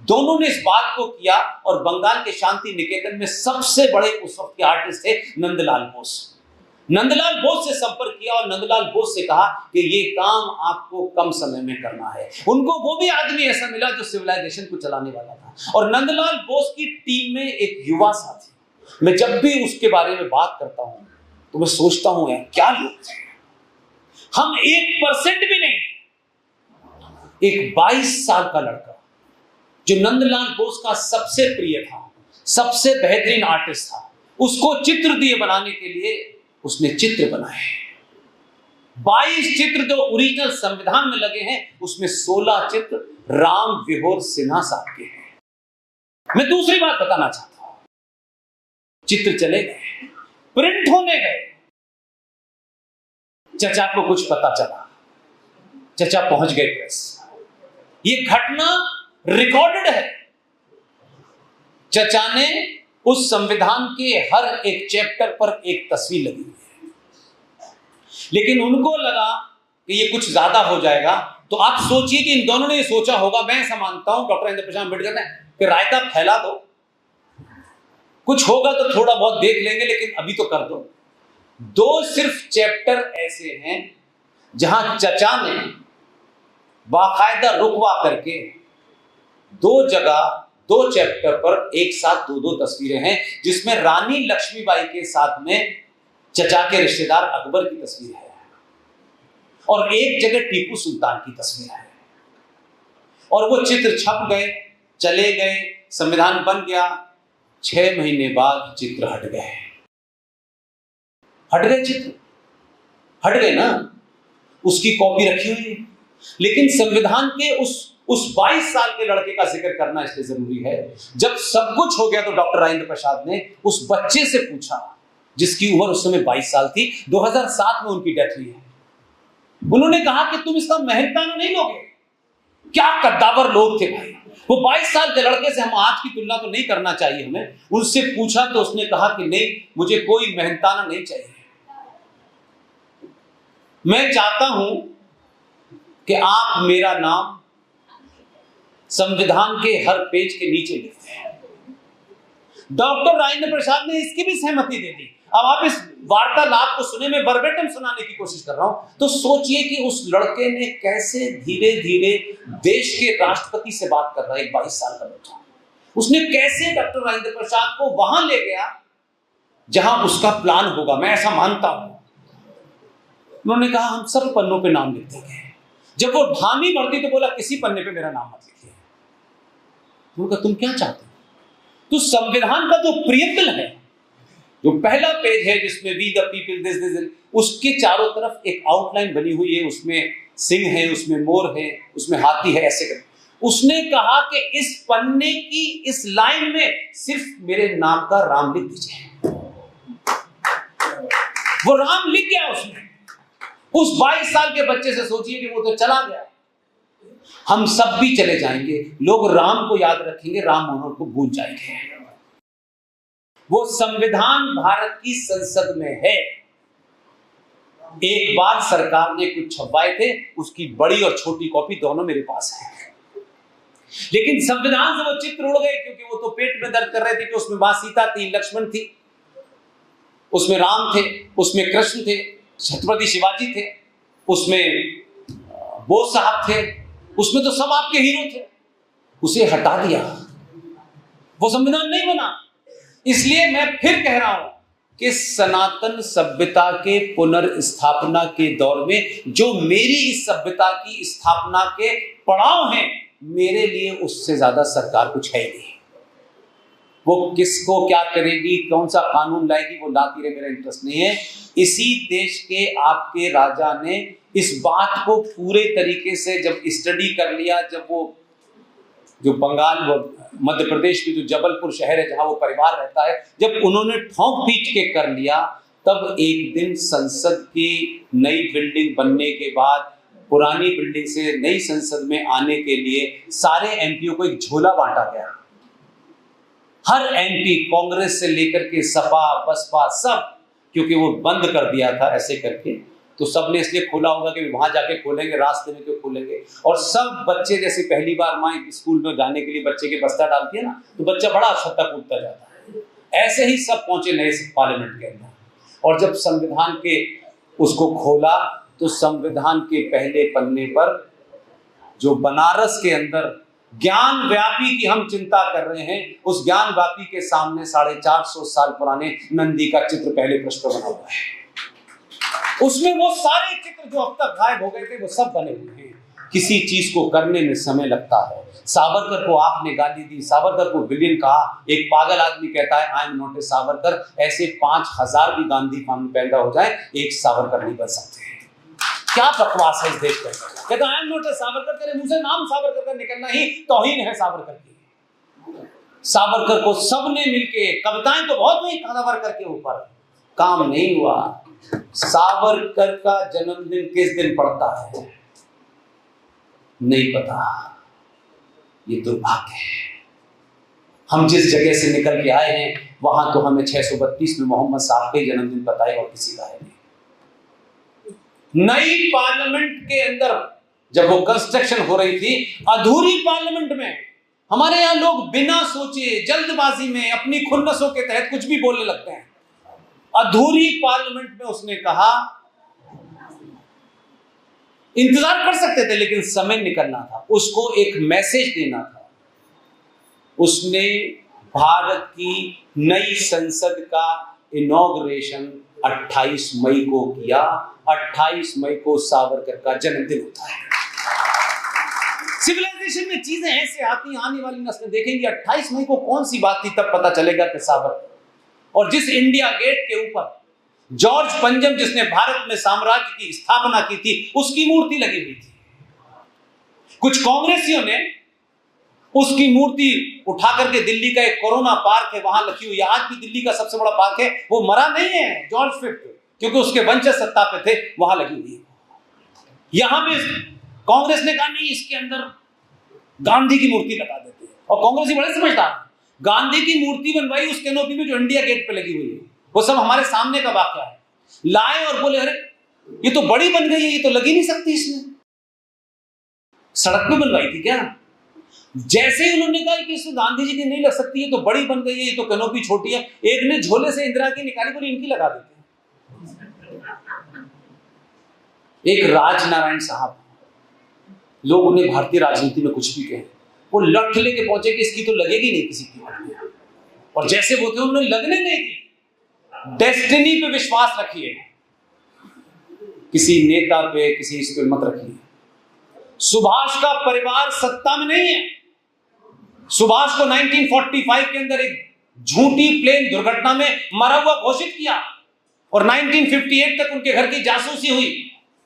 दोनों ने इस बात को किया, और बंगाल के शांति निकेतन में सबसे बड़े उस वक्त के आर्टिस्ट थे नंदलाल बोस। नंदलाल बोस से संपर्क किया और नंदलाल बोस से कहा कि ये काम आपको कम समय में करना है। उनको वो भी आदमी ऐसा मिला जो सिविलाइजेशन को चलाने वाला था, और नंदलाल बोस की टीम में एक युवा साथी। मैं जब भी उसके बारे में बात करता हूं तो मैं सोचता हूं यार क्या लोग थे, हम 1% भी नहीं। एक 22 साल का लड़का जो नंदलाल बोस का सबसे प्रिय था, सबसे बेहतरीन आर्टिस्ट था, उसको चित्र दिए बनाने के लिए उसने चित्र बनाए। 22 चित्र जो ओरिजिनल संविधान में लगे हैं, उसमें 16 चित्र राम विभोर सिन्हा साहब के हैं। मैं दूसरी बात बताना चाहता हूं, चित्र चले गए, प्रिंट होने गए, चचा को कुछ पता चला, चचा पहुंच गए प्रेस, ये घटना रिकॉर्डेड है। चचा ने उस संविधान के हर एक चैप्टर पर एक तस्वीर लगी हुई है। लेकिन उनको लगा कि ये कुछ ज्यादा हो जाएगा, तो आप सोचिए कि इन दोनों ने सोचा होगा, मैं ऐसा मानता हूं डॉक्टर राजेंद्र प्रसाद अम्बेडकर ने, कि रायता फैला दो, कुछ होगा तो थोड़ा बहुत देख लेंगे, लेकिन अभी तो कर दो। दो सिर्फ चैप्टर ऐसे हैं जहां चचा ने बाकायदा रुकवा करके दो जगह, दो चैप्टर पर एक साथ दो दो तस्वीरें हैं, जिसमें रानी लक्ष्मीबाई के साथ में चचा के रिश्तेदार अकबर की तस्वीर है और एक जगह टीपू सुल्तान की तस्वीर है। और वो चित्र छप गए, चले गए, संविधान बन गया। 6 महीने बाद चित्र हट गए, चित्र हट गए ना, उसकी कॉपी रखी हुई है। लेकिन संविधान के उस 22 साल के लड़के का जिक्र करना इसलिए जरूरी है, जब सब कुछ हो गया तो डॉक्टर राजेंद्र प्रसाद ने उस बच्चे से पूछा, जिसकी उम्र उस समय 22 साल थी, 2007 में उनकी डेथ हुई है। उन्होंने कहा कि तुम इसका मेहनताना नहीं लोगे? क्या कद्दावर लोग थे भाई। वो 22 साल के लड़के से हम आज की तुलना तो नहीं करना चाहिए हमें। उससे पूछा तो उसने कहा कि नहीं, मुझे कोई मेहनताना नहीं चाहिए। मैं चाहता हूं कि आप मेरा नाम संविधान के हर पेज के नीचे लिखते हैं। डॉक्टर राजेंद्र प्रसाद ने इसकी भी सहमति दे दी। अब आप इस वार्तालाप को सुने, मैं वर्बेटिम सुनाने की कोशिश कर रहा हूं, तो सोचिए कि उस लड़के ने कैसे धीरे धीरे देश के राष्ट्रपति से बात कर रहा है, एक 22 साल का बच्चा, उसने कैसे डॉक्टर राजेंद्र प्रसाद को वहां ले गया जहां उसका प्लान होगा। मैं ऐसा मानता हूं। उन्होंने कहा हम सब पन्नों पे नाम लिख देंगे। जब वो धामी भरती तो बोला किसी पन्ने पे मेरा नाम मत लिखिए। उन्होंने कहा तुम क्या चाहते हो? तो संविधान का जो प्रियम्बल है, जो पहला पेज है जिसमें वी द पीपल दिस, उसके चारों तरफ एक आउटलाइन बनी हुई है, उसमें सिंह है, उसमें मोर है, उसमें हाथी है, ऐसे करके उसने कहा कि इस पन्ने की इस लाइन में सिर्फ मेरे नाम का राम लिख दीजिए। वो राम लिख गया उसने। उस 22 साल के बच्चे से सोचिए कि वो तो चला गया, हम सब भी चले जाएंगे, लोग राम को याद रखेंगे, राम मनोहर को भूल जाएंगे। वो संविधान भारत की संसद में है। एक बार सरकार ने कुछ छपवाए थे, उसकी बड़ी और छोटी कॉपी दोनों मेरे पास है। लेकिन संविधान से वो चित्र उड़ गए, क्योंकि वो तो पेट में दर्द कर रहे थे कि उसमें मां सीता थी, लक्ष्मण थी, उसमें राम थे, उसमें कृष्ण थे, छत्रपति शिवाजी थे, उसमें बोस साहब थे, उसमें तो सब आपके हीरो थे। उसे हटा दिया, वो संविधान नहीं बना। इसलिए मैं फिर कह रहा हूं कि सनातन सभ्यता के पुनर्स्थापना के दौर में जो मेरी इस सभ्यता की स्थापना के पड़ाव हैं, मेरे लिए उससे ज्यादा सरकार कुछ है नहीं। वो किसको क्या करेगी, कौन सा कानून लाएगी, वो लाती रहे, मेरा इंटरेस्ट नहीं है। इसी देश के आपके राजा ने इस बात को पूरे तरीके से जब स्टडी कर लिया, जब वो जो बंगाल, वो मध्य प्रदेश की जो जबलपुर शहर है जहां वो परिवार रहता है, जब उन्होंने ठोंक पीट के कर लिया, तब एक दिन संसद की नई बिल्डिंग बनने के बाद पुरानी बिल्डिंग से नई संसद में आने के लिए सारे एमपीओ को एक झोला बांटा गया। हर एमपी, कांग्रेस से लेकर के सपा बसपा सब, क्योंकि वो बंद कर दिया था ऐसे करके, तो सबने इसलिए खोला होगा कि वहां जाके खोलेंगे, रास्ते में क्यों खोलेंगे। और सब बच्चे, जैसे पहली बार माँ स्कूल में जाने के लिए बच्चे के बस्ता डालती है ना, तो बच्चा बड़ा छत्ता कूदता जाता है, ऐसे ही सब पहुंचे नए पार्लियामेंट के अंदर। और जब संविधान के उसको खोला, तो संविधान के पहले पन्ने पर जो बनारस के अंदर ज्ञान व्यापी की हम चिंता कर रहे हैं, उस ज्ञान व्यापी के सामने 450 साल पुराने नंदी का चित्र पहले पृष्ठ पर बना हुआ है। उसमें वो सारे चित्र जो अब तक गायब हो गए थे, वो सब बने हुए हैं। किसी चीज को करने में समय लगता है। सावरकर को आपने गाली दी, सावरकर को विलियन कहा, एक पागल आदमी कहता है I am not a Savarkar. ऐसे 5000 भी गांधी पैदा हो जाए, एक सावरकर नहीं बन सकते। क्या बकवास है इस देश में। कहता I am not a Savarkar, तेरे मुंह से नाम सावरकर का निकलना ही तौहीन है सावरकर की। सावरकर को सबने मिलके, कविताएं तो बहुत हुई सावरकर के ऊपर, काम नहीं हुआ। सावरकर का जन्मदिन किस दिन पड़ता है नहीं पता, ये दुर्भाग्य है। हम जिस जगह से निकल के आए हैं वहां तो हमें 632 में मोहम्मद साहब के जन्मदिन बताए और किसी का है नहीं। नई पार्लियामेंट के अंदर जब वो कंस्ट्रक्शन हो रही थी, अधूरी पार्लियामेंट में हमारे यहां लोग बिना सोचे जल्दबाजी में अपनी खुन्नसों के तहत कुछ भी बोलने लगते हैं। अधूरी पार्लियामेंट में उसने कहा, इंतजार कर सकते थे लेकिन समय निकलना था, उसको एक मैसेज देना था। उसने भारत की नई संसद का इनॉग्रेशन 28 मई को किया। 28 मई को सावरकर का जन्मदिन होता है। सिविलाइजेशन में चीजें ऐसे आती, आने वाली नस्लें देखेंगी 28 मई को कौन सी बात थी, तब पता चलेगा कि सावरकर। और जिस इंडिया गेट के ऊपर जॉर्ज पंजम जिसने भारत में साम्राज्य की स्थापना की थी, उसकी मूर्ति लगी हुई थी। कुछ कांग्रेसियों ने उसकी मूर्ति उठा करके दिल्ली का एक कोरोना पार्क है वहां रखी हुई है। आज भी दिल्ली का सबसे बड़ा पार्क है, वो मरा नहीं है जॉर्ज फिफ्थ, क्योंकि उसके वंशज सत्ता पे थे, वहां लगी हुई है। यहां पे कांग्रेस ने कहा नहीं, इसके अंदर गांधी की मूर्ति लगा देते हैं। और कांग्रेस ही बड़े समझदार, गांधी की मूर्ति बनवाई उस कैनोपी में जो इंडिया गेट पे लगी हुई है। वो सब हमारे सामने का वाकया है। लाए और बोले अरे ये तो बड़ी बन गई है, ये तो लगी नहीं सकती, इसमें सड़क पे बनवाई थी क्या? जैसे ही उन्होंने कहा कि इसमें गांधी जी की नहीं लग सकती, ये तो बड़ी बन गई है, ये तो कैनोपी छोटी है, एक ने झोले से इंदिरा की निकाली, बोली इनकी लगा देते हैं। एक राजनारायण साहब, लोग उन्हें भारतीय राजनीति में कुछ भी कहें, वो लठ लेके पहुंचे कि इसकी तो लगेगी नहीं किसी की, और जैसे वो थे उन्होंने लगने नहीं दी। डेस्टिनी पे विश्वास रखिए, किसी नेता पे, किसी इस पे मत रखिए। सुभाष का परिवार सत्ता में नहीं है। सुभाष को 1945 के अंदर एक झूठी प्लेन दुर्घटना में मरा हुआ घोषित किया और 1958 तक उनके घर की जासूसी हुई।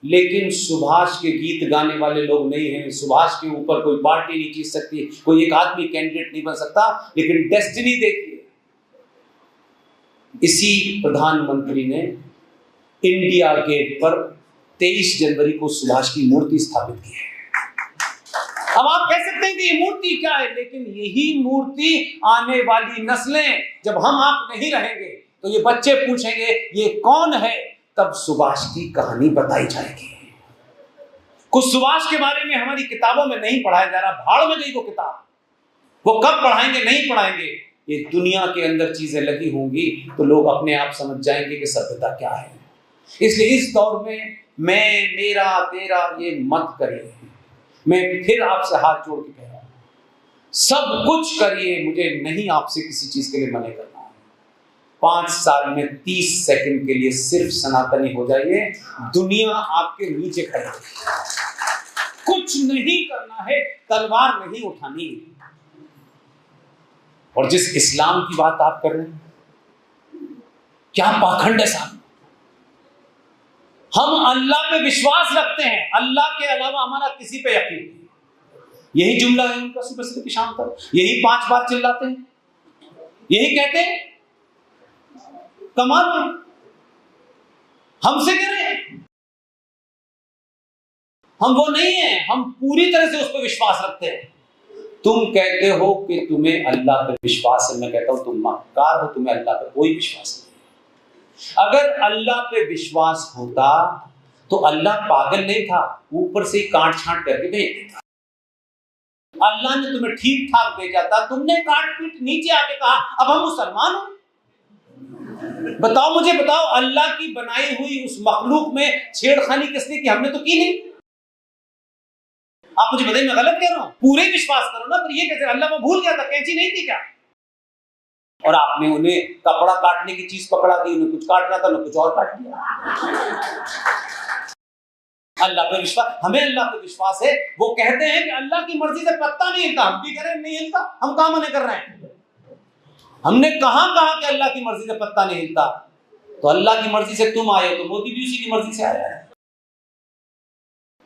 लेकिन सुभाष के गीत गाने वाले लोग नहीं हैं। सुभाष के ऊपर कोई पार्टी नहीं जीत सकती, कोई एक आदमी कैंडिडेट नहीं बन सकता। लेकिन डेस्टिनी देखिए, इसी प्रधानमंत्री ने इंडिया गेट पर 23 जनवरी को सुभाष की मूर्ति स्थापित की है। अब आप कह सकते हैं कि ये मूर्ति क्या है, लेकिन यही मूर्ति आने वाली नस्लें, जब हम आप नहीं रहेंगे तो ये बच्चे पूछेंगे ये कौन है, तब सुभाष की कहानी बताई जाएगी। कुछ सुभाष के बारे में हमारी किताबों में नहीं पढ़ाया जा रहा, भाड़ में गई वो किताब। वो कब पढ़ाएंगे, नहीं पढ़ाएंगे। ये दुनिया के अंदर चीजें लगी होंगी तो लोग अपने आप समझ जाएंगे कि सभ्यता क्या है। इसलिए इस दौर में मैं, मेरा, तेरा ये मत करिए। मैं फिर आपसे हाथ जोड़ के कह रहा हूं, सब कुछ करिए, मुझे नहीं आपसे किसी चीज के लिए मना करना है। 5 साल में 30 सेकंड के लिए सिर्फ सनातनी हो जाइए, दुनिया आपके नीचे खड़ी है। कुछ नहीं करना है, तलवार नहीं उठानी। और जिस इस्लाम की बात आप कर रहे हैं, क्या पाखंड है साहब। हम अल्लाह पे विश्वास रखते हैं, अल्लाह के अलावा हमारा किसी पे यकीन नहीं। यही जुमला है उनका सुबह से लेकर शाम तक, यही 5 बार चिल्लाते हैं, यही कहते हैं। कमाल हमसे कह रहे हैं, हम वो नहीं है, हम पूरी तरह से उस पर विश्वास रखते हैं। तुम कहते हो कि तुम्हें अल्लाह पर विश्वास है, मैं कहता हूं तुम मक्कार हो, तुम्हें अल्लाह पर कोई विश्वास नहीं। अगर अल्लाह पे विश्वास होता तो अल्लाह पागल नहीं था, ऊपर से काट छांट करके भेज देता। अल्लाह ने तुम्हें ठीक ठाक भेजा था, तुमने काट पीट नीचे आके कहा अब हम मुसलमान हो। बताओ, मुझे बताओ, अल्लाह की बनाई हुई उस मखलूक में छेड़खानी किसने की? हमने तो की नहीं। आप मुझे बताइए, मैं गलत कह रहा हूं? पूरे विश्वास करो ना, पर ये कैसे? अल्लाह में भूल गया था, कैंची नहीं थी क्या? और आपने उन्हें कपड़ा काटने की चीज पकड़ा दी, उन्हें कुछ काट रहा था, उन्हें कुछ और काट दिया। अल्लाह पे विश्वास, हमें अल्लाह पे विश्वास है। वो कहते हैं कि अल्लाह की मर्जी से पत्ता नहीं हिलता, हम भी कह रहे हैं नहीं हिलता। हम कहां मना कर रहे हैं? हमने कहां कहा कि अल्लाह की मर्जी से पत्ता नहीं हिलता? तो अल्लाह की मर्जी से तुम आए हो, तो मोदी भी उसी की मर्जी से आया है।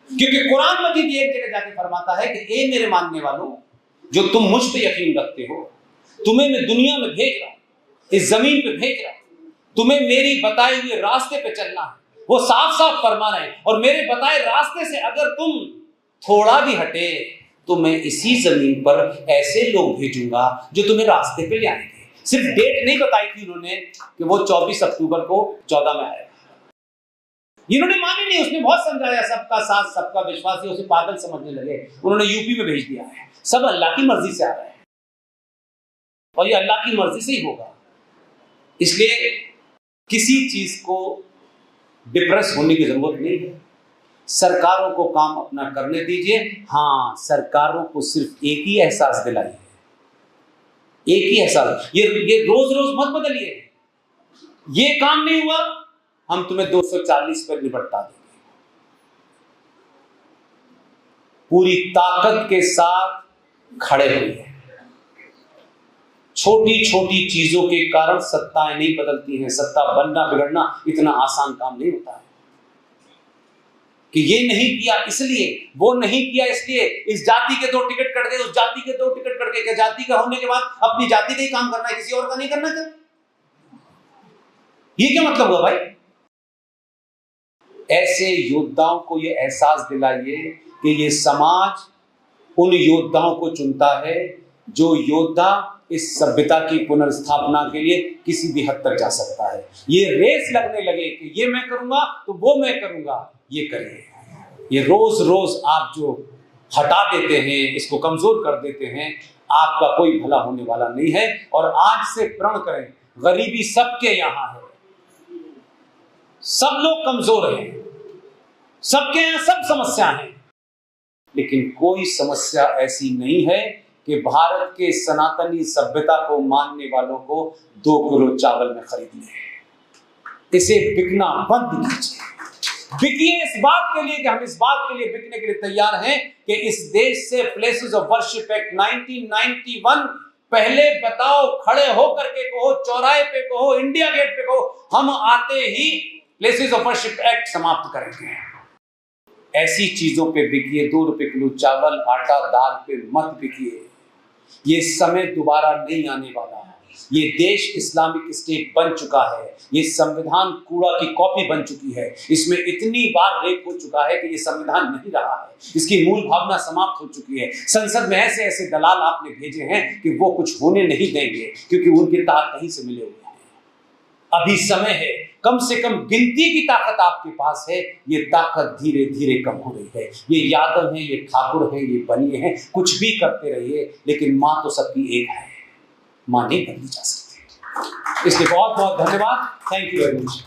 क्योंकि कुरान मजीद एक जगह जाके फरमाता है कि ए मेरे मानने वालों, जो तुम मुझ पे यकीन रखते हो, तुम्हें मैं दुनिया में भेज रहा हूं, इस जमीन पे भेज रहा हूं, तुम्हें मेरी बताए हुए रास्ते पे चलना है। वो साफ साफ फरमा रहे हैं, और मेरे बताए रास्ते से अगर तुम थोड़ा भी हटे तो मैं इसी जमीन पर ऐसे लोग भेजूंगा जो तुम्हें रास्ते पे ले आएंगे। सिर्फ डेट नहीं बताई थी उन्होंने कि वो 24 अक्टूबर को 14 में आएगा। इन्होंने मानी नहीं, उसने बहुत समझाया, सबका साथ सबका विश्वास, उसे पागल समझने लगे। उन्होंने यूपी में भेज दिया है। सब अल्लाह की मर्जी से आ रहा है और ये अल्लाह की मर्जी से ही होगा। इसलिए किसी चीज को डिप्रेस होने की जरूरत नहीं है। सरकारों को काम अपना करने दीजिए। हाँ, सरकारों को सिर्फ एक ही एहसास दिलाइए, एक ही एहसास। ये रोज रोज मत बदलिए। ये काम नहीं हुआ, हम तुम्हें 240 पर निपटा देंगे। पूरी ताकत के साथ खड़े हुए। छोटी छोटी चीजों के कारण सत्ताएं नहीं बदलती हैं। सत्ता बनना बिगड़ना इतना आसान काम नहीं होता है कि ये नहीं किया इसलिए, वो नहीं किया इसलिए, इस जाति के 2 टिकट कट गए, उस जाति के 2 टिकट कट गए। क्या जाति का होने के बाद अपनी जाति का ही काम करना है, किसी और का नहीं करना? क्या ये क्या मतलब हुआ भाई? ऐसे योद्धाओं को ये एहसास दिलाइए कि ये समाज उन योद्धाओं को चुनता है जो योद्धा इस सभ्यता की पुनर्स्थापना के लिए किसी भी हद तक जा सकता है। ये रेस लगने लगे कि ये मैं करूंगा तो वो मैं करूंगा, ये करिए। ये रोज रोज आप जो हटा देते हैं, इसको कमजोर कर देते हैं, आपका कोई भला होने वाला नहीं है। और आज से प्रण करें, गरीबी सबके यहां है, सब लोग कमजोर हैं, सबके यहां सब समस्या है, लेकिन कोई समस्या ऐसी नहीं है कि भारत के सनातनी सभ्यता को मानने वालों को 2 किलो चावल में खरीद ले। इसे बिकना बंद कीजिए। बिकिए इस बात के लिए कि हम इस बात के लिए बिकने के लिए तैयार हैं कि इस देश से प्लेसेस ऑफ वर्शिप एक्ट 1991 पहले बताओ, खड़े होकर के कहो, चौराहे पे कहो, इंडिया गेट पे कहो, हम आते ही प्लेसेस ऑफ वर्शिप एक्ट समाप्त करेंगे। ऐसी चीजों पे बिकिए। 2 रुपए किलो चावल, आटा, दाल पे मत बिकिए। ये समय दोबारा नहीं आने वाला है। ये देश इस्लामिक स्टेट बन चुका है। ये संविधान कूड़ा की कॉपी बन चुकी है। इसमें इतनी बार रेप हो चुका है कि ये संविधान नहीं रहा है। इसकी मूल भावना समाप्त हो चुकी है। संसद में ऐसे ऐसे दलाल आपने भेजे हैं कि वो कुछ होने नहीं देंगे, क्योंकि उनके तार कहीं से मिले हुए हैं। अभी समय है, कम से कम गिनती की ताकत आपके पास है। ये ताकत धीरे धीरे कम हो रही है। ये यादव है, ये ठाकुर है, ये बनिए हैं, कुछ भी करते रहिए, लेकिन मां तो सबकी एक है। मां नहीं बदली जा सकती। इसलिए बहुत बहुत धन्यवाद। Thank you very much.